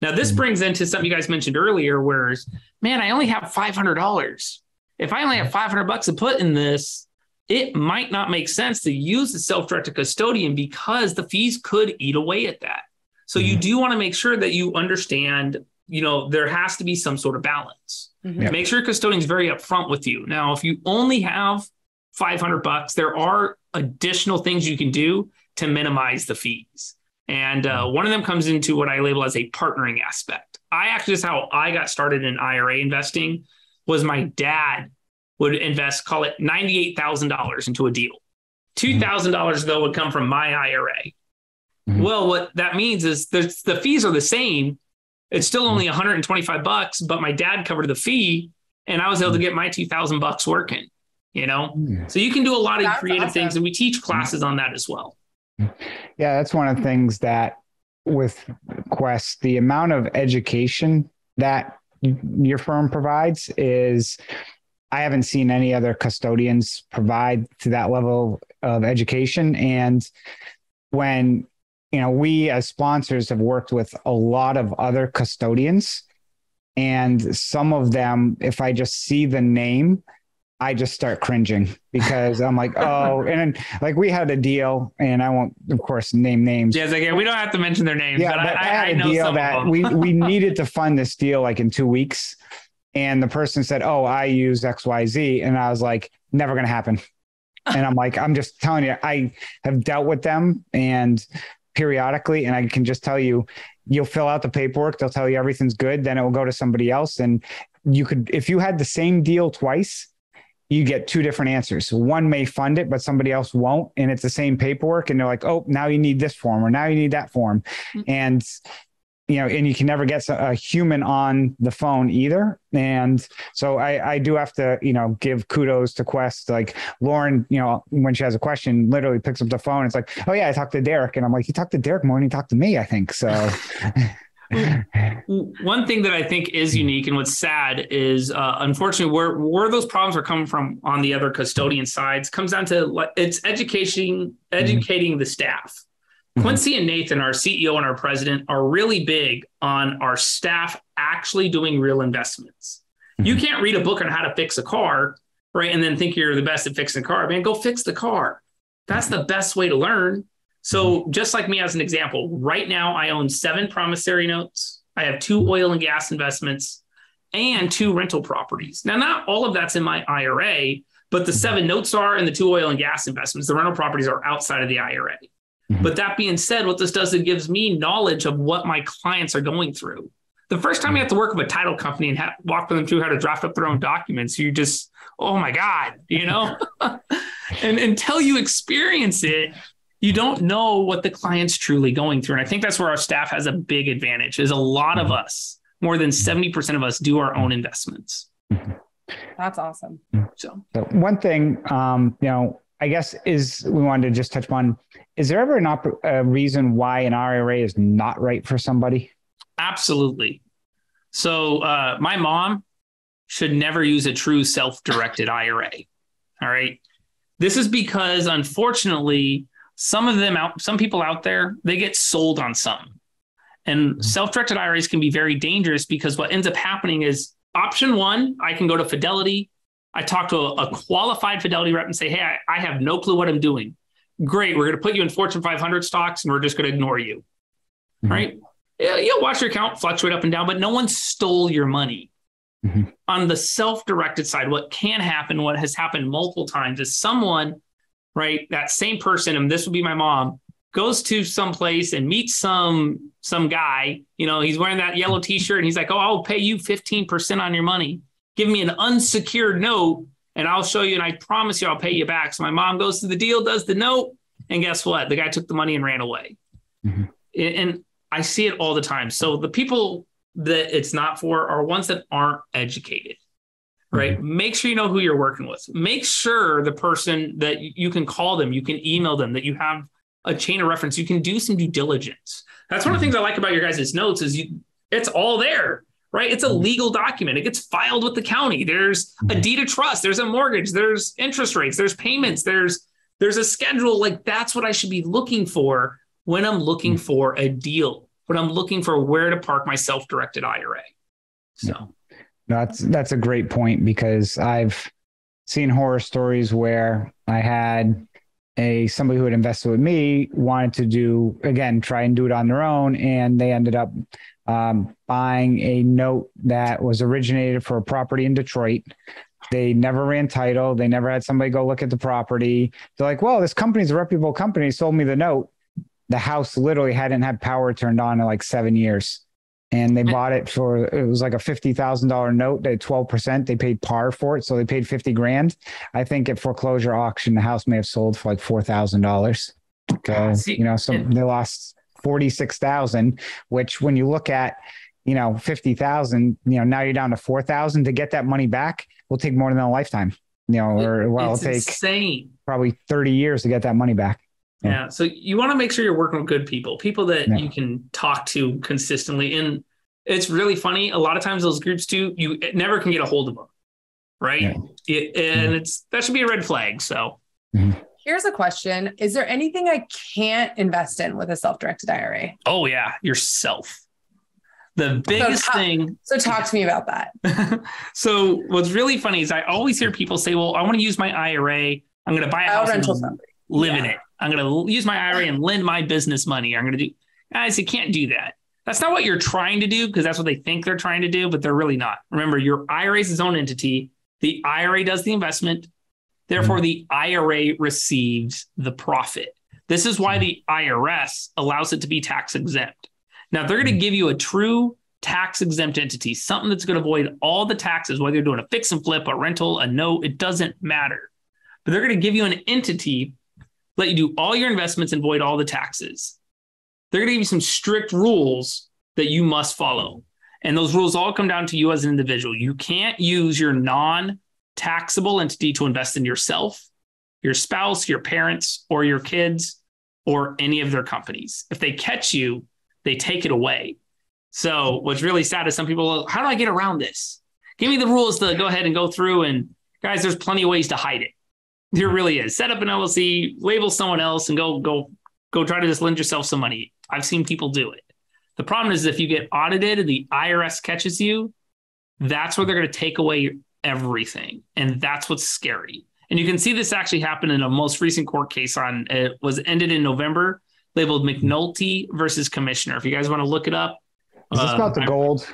B: Now, this brings into something you guys mentioned earlier, whereas, man, I only have $500. If I only have $500 to put in this, it might not make sense to use the self-directed custodian because the fees could eat away at that. So you do want to make sure that you understand, there has to be some sort of balance. Mm-hmm. Make sure your custodian is very upfront with you. Now, if you only have $500, there are additional things you can do to minimize the fees. And one of them comes into what I label as a partnering aspect. Just how I got started in IRA investing was my dad would invest, call it $98,000 into a deal. $2,000 though would come from my IRA. Mm-hmm. Well, what that means is the fees are the same. It's still only $125, but my dad covered the fee and I was able to get my $2,000 working, So you can do a lot of creative things, and we teach classes on that as well.
C: Yeah, that's one of the things that with Quest, the amount of education that your firm provides is I haven't seen any other custodians provide to that level of education. And when, we as sponsors have worked with a lot of other custodians, and some of them, if I just see the name, I just start cringing because I'm like, oh, and like we had a deal, and I won't, of course, name names.
B: Yeah, we don't have to mention their names, but I
C: had
B: know
C: a deal
B: some
C: that
B: of them.
C: we needed to fund this deal like in 2 weeks. And the person said, oh, I use XYZ. And I was like, never going to happen. And I'm like, I'm just telling you, I have dealt with them and periodically, and I can just tell you, you'll fill out the paperwork. They'll tell you everything's good. Then it will go to somebody else. And you could, if you had the same deal twice, you get two different answers. One may fund it, but somebody else won't. And it's the same paperwork. And they're like, oh, now you need this form or now you need that form. Mm-hmm. And, and you can never get a human on the phone either. And so I do have to, give kudos to Quest. Like Lauren, when she has a question, literally picks up the phone. It's like, oh yeah, I talked to Derek. And I'm like, you talked to Derek more than you talked to me, I think. So
B: one thing that I think is unique and what's sad is, unfortunately, where those problems are coming from on the other custodian sides comes down to it's educating the staff. Quincy and Nathan, our CEO and our president, are really big on our staff actually doing real investments. You can't read a book on how to fix a car, right? And then think you're the best at fixing a car. Man, go fix the car. That's the best way to learn. So just like me as an example, right now I own 7 promissory notes. I have 2 oil and gas investments and 2 rental properties. Now, not all of that's in my IRA, but the 7 notes are and the 2 oil and gas investments. The rental properties are outside of the IRA. But that being said, what this does, it gives me knowledge of what my clients are going through. The first time you have to work with a title company and walk them through how to draft up their own documents, you just, oh my God, and until you experience it, you don't know what the client's truly going through. And I think that's where our staff has a big advantage is a lot of us, more than 70% of us do our own investments.
A: That's awesome.
C: So one thing, I guess we wanted to just touch upon, is there ever a reason why an IRA is not right for somebody?
B: Absolutely. So my mom should never use a true self-directed IRA. All right. This is because, unfortunately, some people out there, they get sold on some. And self-directed IRAs can be very dangerous because what ends up happening is option 1, I can go to Fidelity. I talk to a qualified Fidelity rep and say, hey, I have no clue what I'm doing. Great. We're going to put you in Fortune 500 stocks and we're just going to ignore you. Right? Yeah, you'll watch your account fluctuate up and down, but no one stole your money. On the self-directed side, what can happen, what has happened multiple times is someone, right, that same person, and this would be my mom, goes to some place and meets some guy, he's wearing that yellow t-shirt and he's like, oh, I'll pay you 15% on your money. Give me an unsecured note and I'll show you. And I promise you, I'll pay you back. So my mom goes to the deal, does the note. And guess what? The guy took the money and ran away. And I see it all the time. So the people that it's not for are ones that aren't educated, right? Make sure you know who you're working with. Make sure the person that you can call them, you can email them, that you have a chain of reference. You can do some due diligence. That's one of the things I like about your guys' notes is it's all there. Right? It's a legal document. It gets filed with the county. There's a deed of trust. There's a mortgage. There's interest rates. There's payments. There's a schedule. Like that's what I should be looking for when I'm looking for a deal, when I'm looking for where to park my self-directed IRA. So
C: that's a great point because I've seen horror stories where I had somebody who had invested with me wanted to try and do it on their own. And they ended up buying a note that was originated for a property in Detroit. They never ran title. They never had somebody go look at the property. They're like, well, this company's a reputable company. Sold me the note. The house literally hadn't had power turned on in like 7 years. And they bought it it was like a $50,000 note. They had 12%. They paid par for it. So they paid $50,000. I think at foreclosure auction, the house may have sold for like $4,000. So, they lost 46,000, which when you look at, 50,000, now you're down to 4,000 to get that money back will take more than a lifetime, it'll take
B: insane.
C: Probably 30 years to get that money back.
B: Yeah. So you want to make sure you're working with good people that you can talk to consistently. And it's really funny. A lot of times those groups too, you never can get a hold of them. Right. And that should be a red flag. So
A: here's a question. Is there anything I can't invest in with a self-directed IRA?
B: Oh yeah. Yourself. The biggest thing.
A: So talk to me about that.
B: So what's really funny is I always hear people say, well, I want to use my IRA. I'm going to buy a house and live in it. I'm going to use my IRA and lend my business money. I'm going to guys, you can't do that. That's not what you're trying to do because that's what they think they're trying to do, but they're really not. Remember, your IRA is its own entity. The IRA does the investment. Therefore, the IRA receives the profit. This is why the IRS allows it to be tax exempt. Now, they're going to give you a true tax exempt entity, something that's going to avoid all the taxes, whether you're doing a fix and flip, a rental, a note, it doesn't matter. But they're going to give you an entity, let you do all your investments and avoid all the taxes. They're going to give you some strict rules that you must follow. And those rules all come down to you as an individual. You can't use your non-taxable entity to invest in yourself, your spouse, your parents, or your kids, or any of their companies. If they catch you, they take it away. So what's really sad is some people, how do I get around this? Give me the rules to go ahead and go through. And guys, there's plenty of ways to hide it. There really is. Set up an LLC, label someone else, and go try to just lend yourself some money. I've seen people do it. The problem is if you get audited and the IRS catches you, that's where they're going to take away everything. And that's what's scary. And you can see this actually happen in a most recent court case it was ended in November, labeled McNulty versus Commissioner. If you guys want to look it up.
C: Is this about the gold?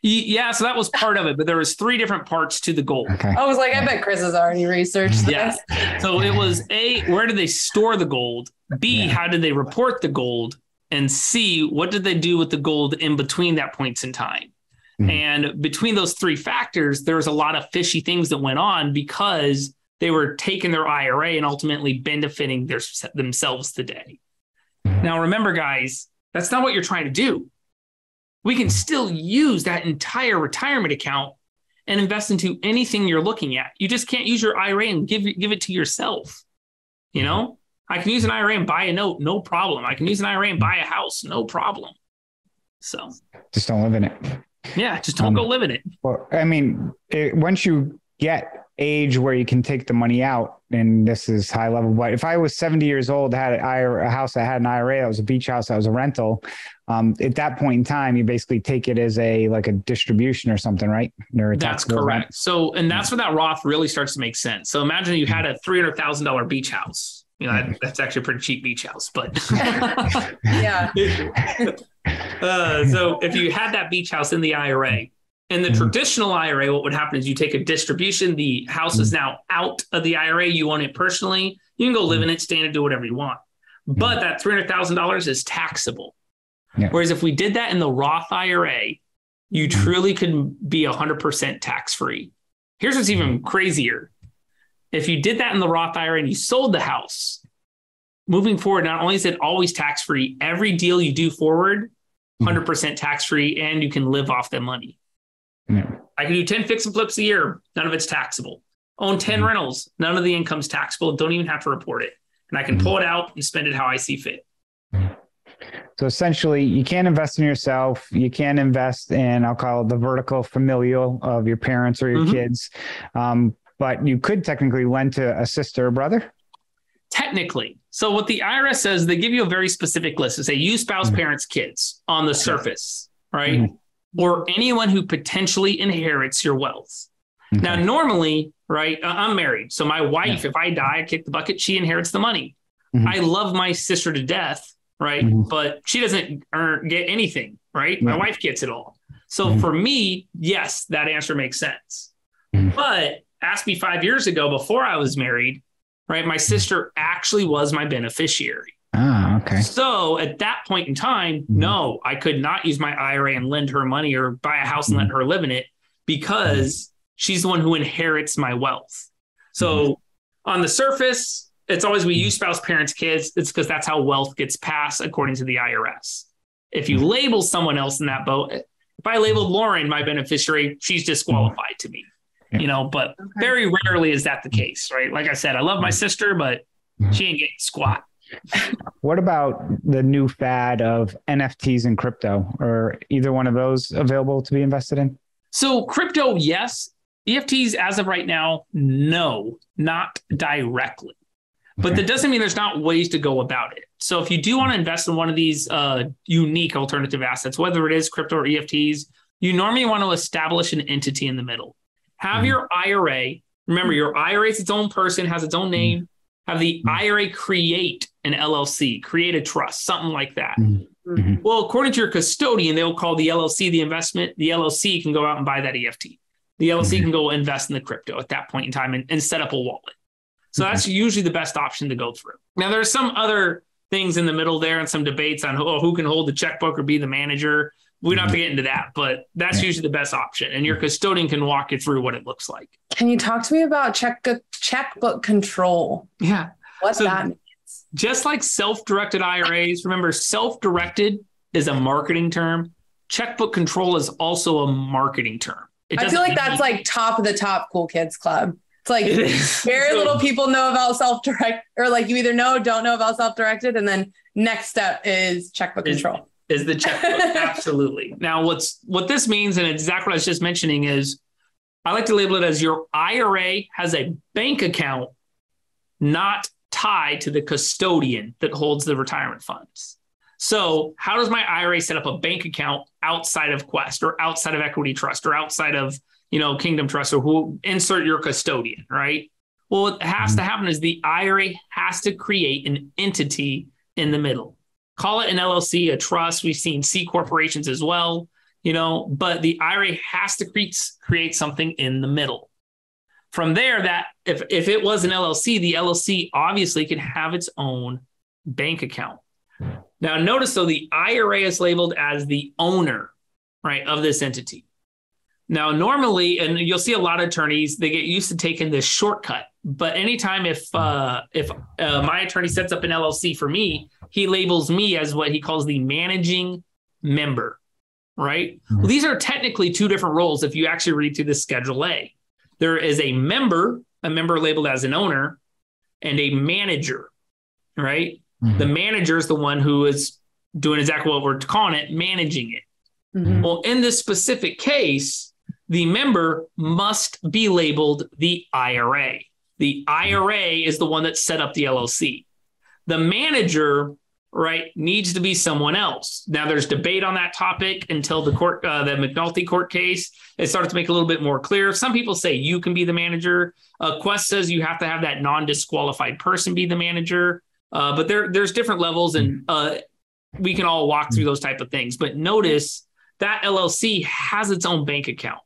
B: Yeah, so that was part of it, but there was 3 different parts to the gold.
C: Okay.
A: I was like, I bet Chris has already researched this.
B: Yeah. So it was A, where did they store the gold? B, how did they report the gold? And C, what did they do with the gold in between that points in time? Mm-hmm. And between those 3 factors, there was a lot of fishy things that went on because they were taking their IRA and ultimately benefiting themselves today. Mm-hmm. Now, remember, guys, that's not what you're trying to do. We can still use that entire retirement account and invest into anything you're looking at. You just can't use your IRA and give it to yourself. You know, I can use an IRA and buy a note, no problem. I can use an IRA and buy a house, no problem. So
C: just don't live in it.
B: Yeah, just don't go live in it.
C: Well, I mean, once you get age where you can take the money out, and this is high level, but if I was 70 years old, had a house that had an IRA, that was a beach house, that was a rental, at that point in time, you basically take it as a distribution or something, right?
B: That's correct. So, and that's where that Roth really starts to make sense. So imagine you had a $300,000 beach house. You know, that's actually a pretty cheap beach house, but
A: yeah.
B: So if you had that beach house in the IRA, in the traditional IRA, what would happen is you take a distribution. The house is now out of the IRA. You own it personally. You can go live in it, stay in it, do whatever you want. But that $300,000 is taxable. Yeah. Whereas if we did that in the Roth IRA, you truly could be 100% tax-free. Here's what's even crazier. If you did that in the Roth IRA and you sold the house, moving forward, not only is it always tax-free, every deal you do forward, 100% tax-free, and you can live off the money. Yeah. I can do 10 fix and flips a year. None of it's taxable. Own 10 rentals. None of the income's taxable. Don't even have to report it. And I can pull it out and spend it how I see fit.
C: So essentially, you can't invest in yourself. You can't invest in, I'll call it the vertical familial of your parents or your kids. But you could technically lend to a sister or brother. Technically.
B: So what the IRS says, they give you a very specific list. They say you, spouse, parents, kids on the surface, right? Or anyone who potentially inherits your wealth. Okay. Now, normally, right, I'm married. So my wife, if I die, I kick the bucket, she inherits the money. I love my sister to death, right? But she doesn't get anything, right? My wife gets it all. So for me, yes, that answer makes sense. But ask me 5 years ago, before I was married, right? My sister actually was my beneficiary.
C: Ah, okay.
B: So at that point in time, no, I could not use my IRA and lend her money or buy a house and let her live in it because she's the one who inherits my wealth. So on the surface, it's always we use spouse, parents, kids. It's because that's how wealth gets passed according to the IRS. If you label someone else in that boat, if I labeled Lauren my beneficiary, she's disqualified to me. You know, but very rarely is that the case, right? Like I said, I love my sister, but she ain't getting squat.
C: What about the new fad of NFTs and crypto? Are either one of those available to be invested in?
B: So crypto, yes. EFTs as of right now, no, not directly. But that doesn't mean there's not ways to go about it. So if you do want to invest in one of these unique alternative assets, whether it is crypto or EFTs, you normally want to establish an entity in the middle. Have your IRA. Remember, your IRA is its own person, has its own name. Have the IRA create an LLC, create a trust, something like that.
C: Mhm.
B: Well, according to your custodian, they'll call the LLC the investment. The LLC can go out and buy that EFT. The LLC can go invest in the crypto at that point in time and set up a wallet. So that's usually the best option to go through. Now, there's some other things in the middle there and some debates on who can hold the checkbook or be the manager. We don't have to get into that, but that's usually the best option. And your custodian can walk you through what it looks like.
A: Can you talk to me about checkbook control?
B: Yeah.
A: What that means?
B: Just like self-directed IRAs, remember, self-directed is a marketing term. Checkbook control is also a marketing term.
A: I feel like that's like top of the top cool kids club. It's like very little people know about self-direct, or like you either know or don't know about self-directed. And then next step is checkbook control.
B: Is the checkbook. Absolutely. Now, what this means, and exactly what I was just mentioning, is I like to label it as your IRA has a bank account not tied to the custodian that holds the retirement funds. So how does my IRA set up a bank account outside of Quest or outside of Equity Trust or outside of, Kingdom Trust, or who insert your custodian, right? Well, what has to happen is the IRA has to create an entity in the middle. Call it an LLC, a trust. We've seen C corporations as well, but the IRA has to create something in the middle. From there, that if it was an LLC, the LLC obviously can have its own bank account. Now, notice though, the IRA is labeled as the owner, right, of this entity. Now, normally, and you'll see a lot of attorneys, they get used to taking this shortcut. But anytime if my attorney sets up an LLC for me, he labels me as what he calls the managing member, right? Well, these are technically two different roles if you actually read through the Schedule A. There is a member labeled as an owner, and a manager, right? The manager is the one who is doing exactly what we're calling it, managing it. Well, in this specific case, the member must be labeled the IRA. The IRA is the one that set up the LLC. The manager, right, needs to be someone else. Now, there's debate on that topic until the McNulty court case. It started to make a little bit more clear. Some people say you can be the manager. Quest says you have to have that non-disqualified person be the manager. But there's different levels, and we can all walk through those type of things. But notice that LLC has its own bank account.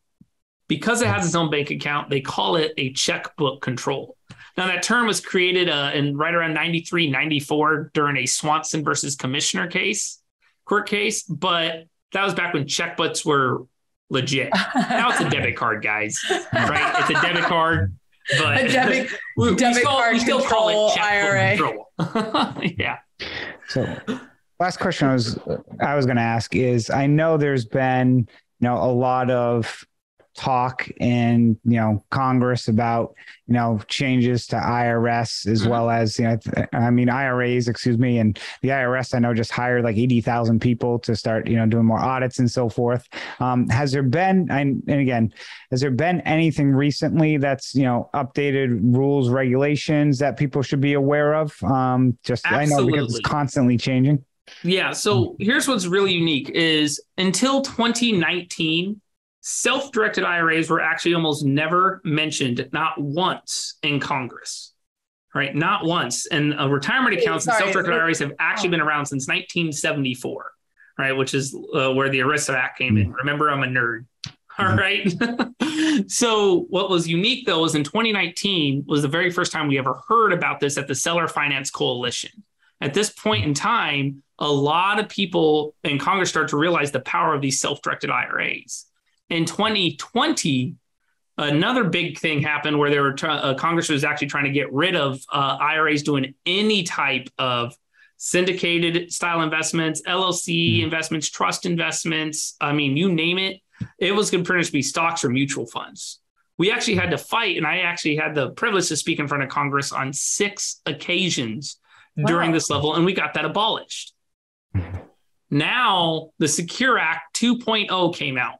B: Because it has its own bank account, they call it a checkbook control. Now, that term was created in right around 93, 94 during a Swanson versus Commissioner court case. But that was back when checkbooks were legit. Now it's a debit card, guys, right? It's a debit card. But we still call it IRA. Control. Yeah.
C: So last question I was going to ask is, I know there's been, a lot of talk in, Congress about, changes to IRS as well as, IRAs, and the IRS, I know, just hired like 80,000 people to start, doing more audits and so forth. Has there been, has there been anything recently that's, updated rules, regulations that people should be aware of? Absolutely. I know because it's constantly changing.
B: Yeah. So here's what's really unique is until 2019, self-directed IRAs were actually almost never mentioned, not once in Congress, right? Not once. And retirement accounts and self-directed IRAs have actually been around since 1974, right? Which is where the ERISA Act came in. Remember, I'm a nerd. All right. So what was unique, though, was in 2019 was the very first time we ever heard about this at the Seller Finance Coalition. At this point in time, a lot of people in Congress started to realize the power of these self-directed IRAs. In 2020, another big thing happened where they were Congress was actually trying to get rid of IRAs doing any type of syndicated style investments, LLC investments, trust investments. I mean, you name it. It was going to pretty much be stocks or mutual funds. We actually had to fight, and I actually had the privilege to speak in front of Congress on 6 occasions during this level, and we got that abolished. Now, the Secure Act 2.0 came out.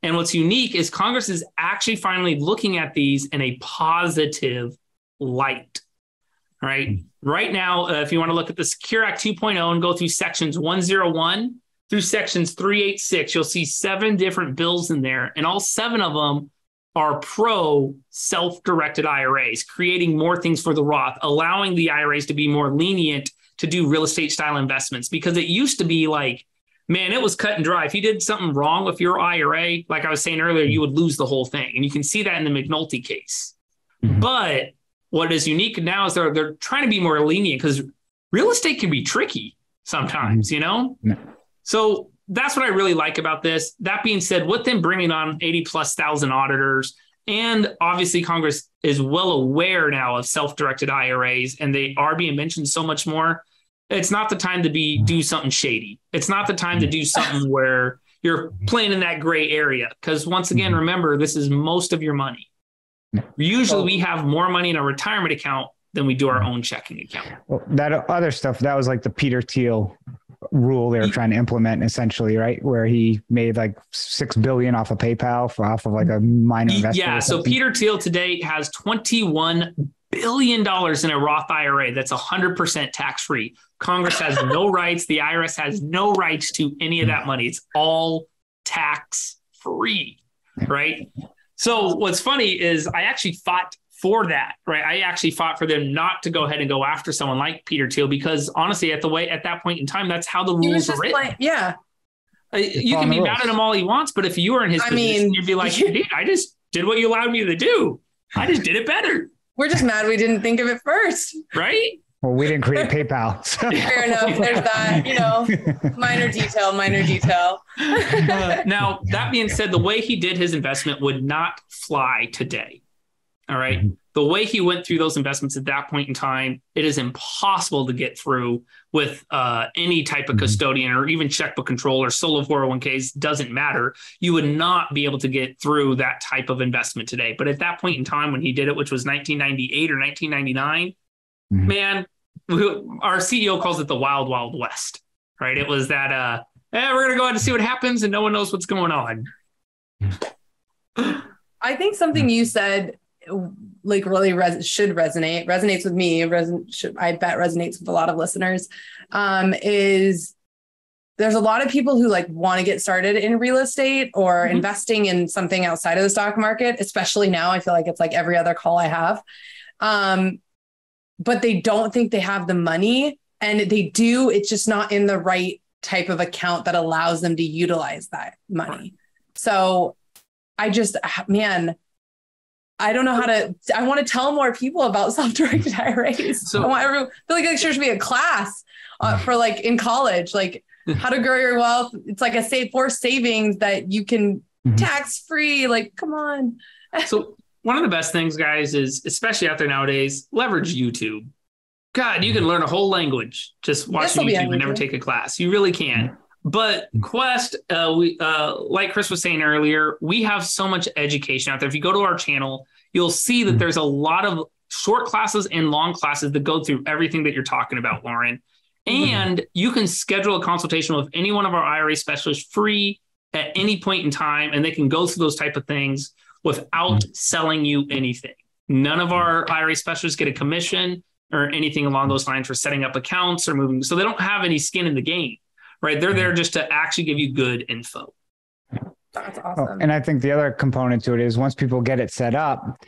B: And what's unique is Congress is actually finally looking at these in a positive light, right? Right now, if you want to look at the Secure Act 2.0 and go through sections 101 through sections 386, you'll see 7 different bills in there. And all 7 of them are pro self-directed IRAs, creating more things for the Roth, allowing the IRAs to be more lenient to do real estate style investments, because it used to be like, man, it was cut and dry. If you did something wrong with your IRA, like I was saying earlier, you would lose the whole thing. And you can see that in the McNulty case. But what is unique now is they're trying to be more lenient, because real estate can be tricky sometimes, you know? So that's what I really like about this. That being said, with them bringing on 80,000+ auditors, and obviously Congress is well aware now of self-directed IRAs, and they are being mentioned so much more. It's not the time to do something shady. It's not the time to do something where you're playing in that gray area. Because once again, remember, this is most of your money. Usually we have more money in a retirement account than we do our own checking account.
C: Well, that other stuff, that was like the Peter Thiel rule they were trying to implement, essentially, right? Where he made like $6 billion off of PayPal off of like a minor investment.
B: Yeah. So Peter Thiel today has $21 billion in a Roth IRA that's 100% tax-free. Congress has no rights. The IRS has no rights to any of that money. It's all tax-free, right? So what's funny is I actually fought for that, right? I actually fought for them not to go ahead and go after someone like Peter Thiel, because honestly, at that point in time, that's how the rules are written.
A: Yeah.
B: You can be mad at him all he wants, but if you were in his position, you'd be like, dude, I just did what you allowed me to do. I just did it better.
A: We're just mad we didn't think of it first.
B: Right?
C: Well, we didn't create PayPal. So.
A: Fair enough. There's that, minor detail.
B: Now, that being said, the way he did his investment would not fly today. All right. The way he went through those investments at that point in time, it is impossible to get through with any type of custodian or even checkbook controller, solo 401ks, doesn't matter. You would not be able to get through that type of investment today. But at that point in time, when he did it, which was 1998 or 1999, man, our CEO calls it the wild, wild west, right? It was that, we're going to go ahead and see what happens and no one knows what's going on.
A: I think something you said like really resonates with me. I bet resonates with a lot of listeners. Is there's a lot of people who like want to get started in real estate or investing in something outside of the stock market, especially now. I feel like it's like every other call I have. But they don't think they have the money, and they do. It's just not in the right type of account that allows them to utilize that money. Right. So I don't know how to, I want to tell more people about self-directed IRAs. So I feel like there should be a class for like in college, like how to grow your wealth. It's like a forced savings that you can tax-free, like, come on.
B: So one of the best things, guys, is especially out there nowadays, leverage YouTube. God, you can learn a whole language just watching YouTube and never take a class. You really can. But Quest, like Chris was saying earlier, we have so much education out there. If you go to our channel, you'll see that there's a lot of short classes and long classes that go through everything that you're talking about, Lauren. And you can schedule a consultation with any one of our IRA specialists free at any point in time, and they can go through those type of things without selling you anything. None of our IRA specialists get a commission or anything along those lines for setting up accounts or moving. So they don't have any skin in the game. Right. They're there just to actually give you good info.
A: That's awesome.
C: And I think the other component to it is once people get it set up,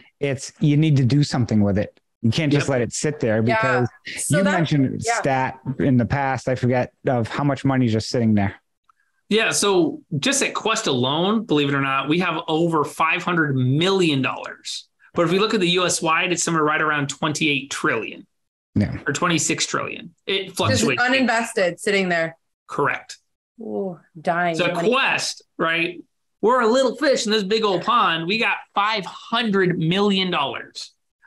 C: you need to do something with it. You can't just let it sit there, because you mentioned stat in the past. I forget of how much money is just sitting there.
B: Yeah. So just at Quest alone, believe it or not, we have over $500 million. But if we look at the US wide, it's somewhere right around 28 trillion or 26 trillion. It fluctuates.
A: Just uninvested sitting there.
B: Correct.
A: Oh, dying.
B: So Quest, right? We're a little fish in this big old pond. We got $500 million.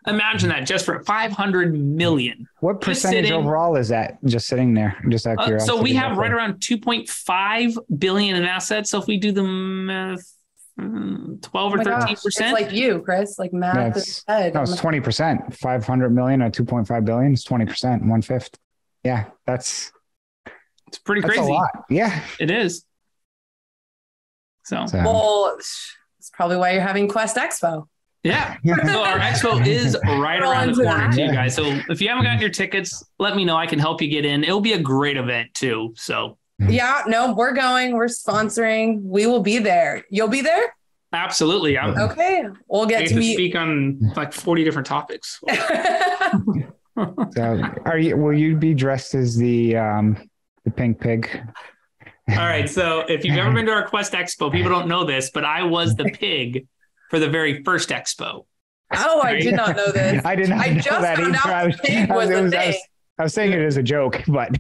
B: Imagine that, just for $500 million.
C: What percentage overall is that just sitting there? Just out of curiosity.
B: So we have right around 2.5 billion in assets. So if we do the math, 12 or 13%.
A: It's like you, Chris, like math is head.
C: No, it's 20%. 500 million or 2.5 billion is 20%, 1/5. Yeah, it's
B: pretty crazy.
C: That's a lot. Yeah,
B: it is. So
A: well, it's probably why you're having Quest Expo.
B: Yeah. So our expo is right around the corner too, guys. So if you haven't gotten your tickets, let me know. I can help you get in. It'll be a great event too. So
A: yeah, no, we're going. We're sponsoring. We will be there. You'll be there?
B: Absolutely.
A: Okay. We'll get to
B: speak on like 40 different topics.
C: So will you be dressed as the pink pig?
B: All right. So if you've ever been to our Quest Expo, people don't know this, but I was the pig for the very first expo.
A: Oh, I did not know this.
C: I did not know
A: just
C: that
A: found out the pig was a thing.
C: I was saying it as a joke, but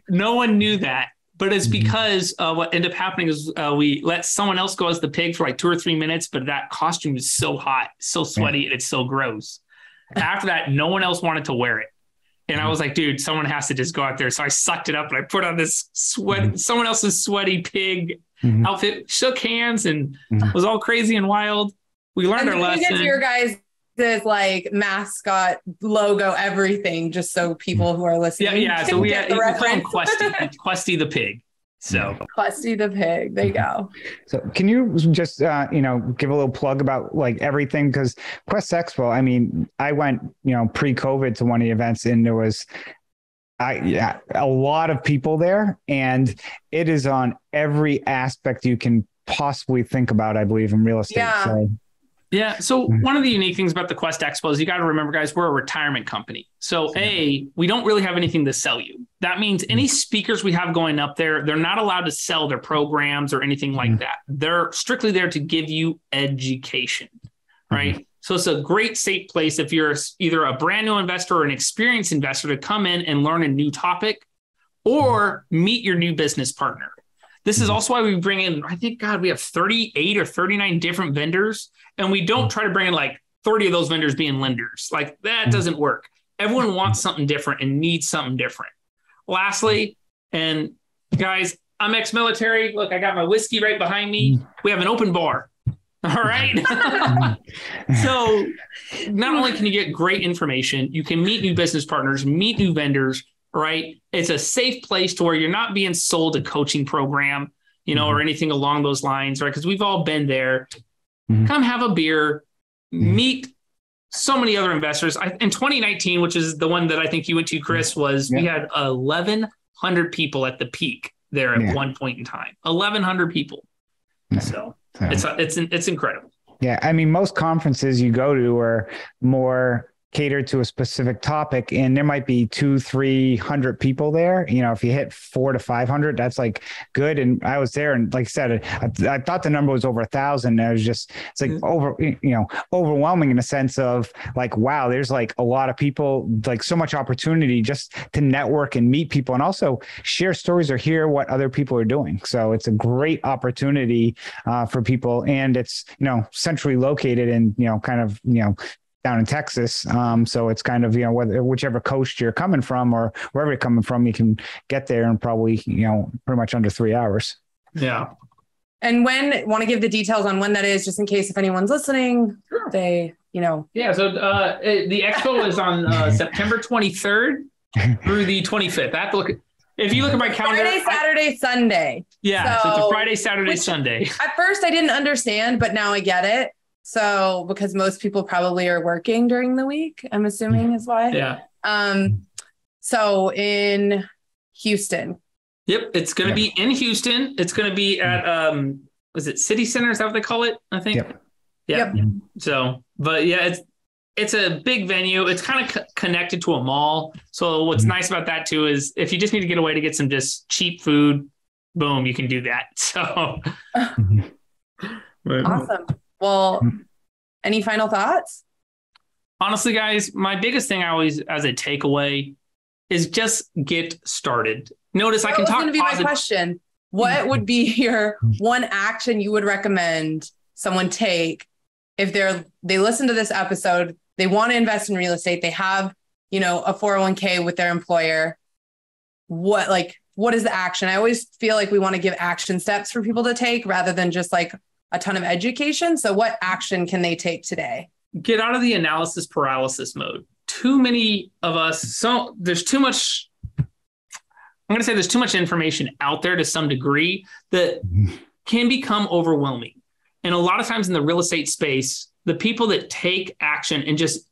B: no one knew that. But it's because what ended up happening is we let someone else go as the pig for like 2 or 3 minutes, but that costume is so hot, so sweaty, and it's so gross. After that, no one else wanted to wear it. And I was like, dude, someone has to just go out there. So I sucked it up and I put on this someone else's sweaty pig outfit, shook hands, and was all crazy and wild. We learned our lesson.
A: You get your guys' like mascot logo, everything, just so people who are listening.
B: Yeah. So we call him Questy the pig. So
A: Questy the pig. There you go.
C: So can you just give a little plug about like everything? Because Quest Expo, I mean, I went pre-COVID to one of the events, and there was a lot of people there, and it is on every aspect you can possibly think about, I believe, in real estate.
A: Yeah.
B: So one of the unique things about the Quest Expo is you got to remember, guys, we're a retirement company. So we don't really have anything to sell you. That means any speakers we have going up there, they're not allowed to sell their programs or anything like that. They're strictly there to give you education, right? So it's a great, safe place if you're either a brand new investor or an experienced investor to come in and learn a new topic or meet your new business partner. This is also why we bring in, I think, we have 38 or 39 different vendors, and we don't try to bring in like 30 of those vendors being lenders. Like that doesn't work. Everyone wants something different and needs something different. Lastly, and guys, I'm ex-military. Look, I got my whiskey right behind me. We have an open bar. All right. So not only can you get great information, you can meet new business partners, meet new vendors, right? It's a safe place to where you're not being sold a coaching program, or anything along those lines, right? Because we've all been there. Come have a beer, meet so many other investors. In 2019, which is the one that I think you went to, Chris, we had 1,100 people at the peak there at one point in time. 1,100 people. So it's incredible.
C: Yeah. I mean, most conferences you go to are more catered to a specific topic, and there might be 200-300 people there. If you hit 400 to 500, that's like good. And I was there, and like I said, I thought the number was over 1,000. It was just, it's like overwhelming in a sense of like, wow, there's like a lot of people, like so much opportunity just to network and meet people and also share stories or hear what other people are doing. So it's a great opportunity for people, and it's, centrally located and, down in Texas. So it's kind of, whichever coast you're coming from or wherever you're coming from, you can get there in probably, pretty much under 3 hours.
B: Yeah.
A: And want to give the details on when that is, just in case if anyone's listening, they,
B: Yeah. So the expo is on September 23rd through the 25th. I have to look if you look at my calendar.
A: Friday, Saturday, Sunday.
B: Yeah. So it's a Friday, Saturday, Sunday.
A: At first I didn't understand, but now I get it. So because most people probably are working during the week, I'm assuming is why.
B: Yeah.
A: So in Houston.
B: Yep. It's going to be in Houston. It's going to be at, was it City Center? Is that what they call it? I think. Yep. So, but yeah, it's a big venue. It's kind of connected to a mall. So what's nice about that too, is if you just need to get away to get some just cheap food, boom, you can do that. So
A: awesome. Well, any final thoughts?
B: Honestly, guys, my biggest thing I always, as a takeaway, is just get started. Notice I can talk. That was going to be my question. What would be your one action you would recommend someone take if they listen to this episode, they want to invest in real estate, they have, a 401k with their employer? What is the action? I always feel like we want to give action steps for people to take rather than just like a ton of education. So what action can they take today? Get out of the analysis paralysis mode. Too many of us. So there's too much. I'm going to say there's too much information out there to some degree that can become overwhelming. And a lot of times in the real estate space, the people that take action and just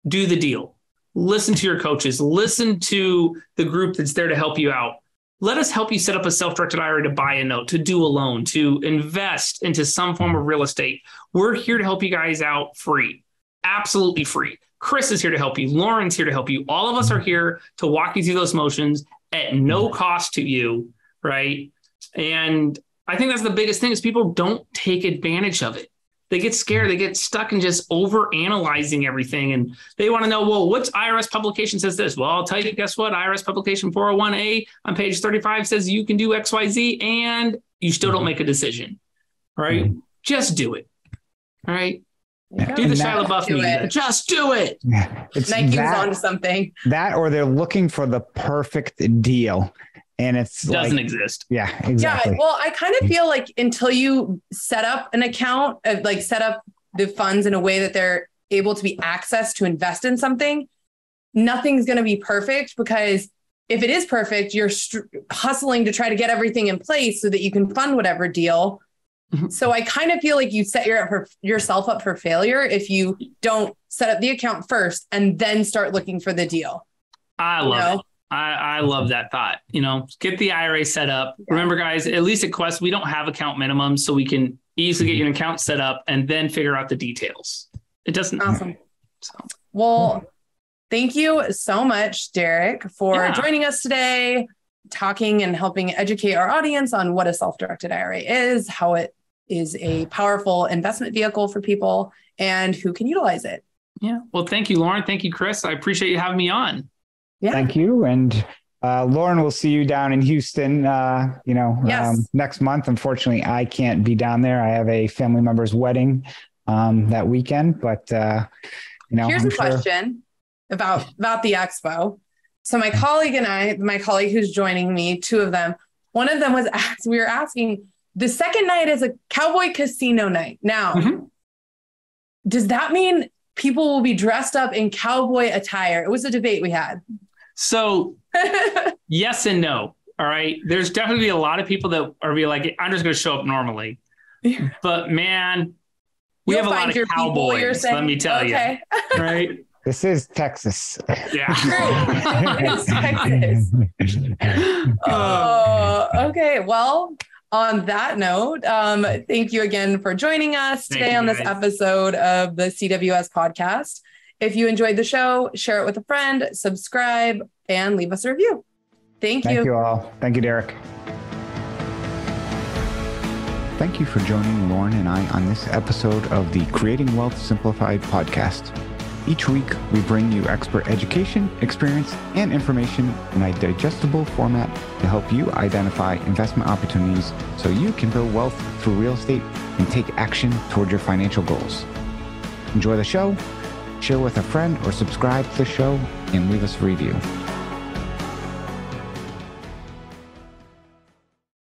B: do the deal, listen to your coaches, listen to the group that's there to help you out. Let us help you set up a self-directed IRA to buy a note, to do a loan, to invest into some form of real estate. We're here to help you guys out free, absolutely free. Chris is here to help you. Lauren's here to help you. All of us are here to walk you through those motions at no cost to you, right? And I think that's the biggest thing is people don't take advantage of it. They get scared. They get stuck in just over analyzing everything. And they want to know, well, what's IRS publication says this? Well, I'll tell you, guess what? IRS publication 401A on page 35 says you can do XYZ and you still don't make a decision, right? Just do it. All right.
A: Yeah.
B: Do the Shia LaBeouf meeting. Just do it.
C: It's
A: Nike's onto something.
C: That, or they're looking for the perfect deal. And it's
B: doesn't exist.
C: Yeah, exactly.
A: Yeah. Well, I kind of feel like until you set up an account, like set up the funds in a way that they're able to be accessed to invest in something, nothing's going to be perfect, because if it is perfect, you're hustling to try to get everything in place so that you can fund whatever deal. Mm-hmm. So I kind of feel like you set yourself up for failure if you don't set up the account first and then start looking for the deal.
B: I love it. I love that thought. Get the IRA set up. Yeah. Remember, guys, at least at Quest, we don't have account minimums, so we can easily get your account set up and then figure out the details. It doesn't.
A: Awesome. Well, thank you so much, Derreck, for joining us today, talking and helping educate our audience on what a self-directed IRA is, how it is a powerful investment vehicle for people, and who can utilize it.
B: Yeah. Well, thank you, Lauren. Thank you, Chris. I appreciate you having me on.
A: Yeah.
C: Thank you. And Lauren, we'll see you down in Houston,
A: yes.
C: Next month. Unfortunately, I can't be down there. I have a family member's wedding that weekend, but
A: here's a question about the expo. So my colleague who's joining me, two of them, one of them we were asking, the second night is a cowboy casino night. Now, does that mean people will be dressed up in cowboy attire? It was a debate we had.
B: So yes and no. All right. There's definitely a lot of people that are like, I'm just going to show up normally. But man, we have a lot of cowboys, let me tell you. Right.
C: This is Texas.
B: Yeah.
A: It's Texas. Oh, okay. Well, on that note, thank you again for joining us today on this episode of the CWS podcast. If you enjoyed the show, share it with a friend, subscribe, and leave us a review. Thank you.
C: Thank you all. Thank you, Derreck. Thank you for joining Lauren and I on this episode of the Creating Wealth Simplified podcast. Each week, we bring you expert education, experience, and information in a digestible format to help you identify investment opportunities so you can build wealth through real estate and take action toward your financial goals. Enjoy the show, share with a friend, or subscribe to the show and leave us a review.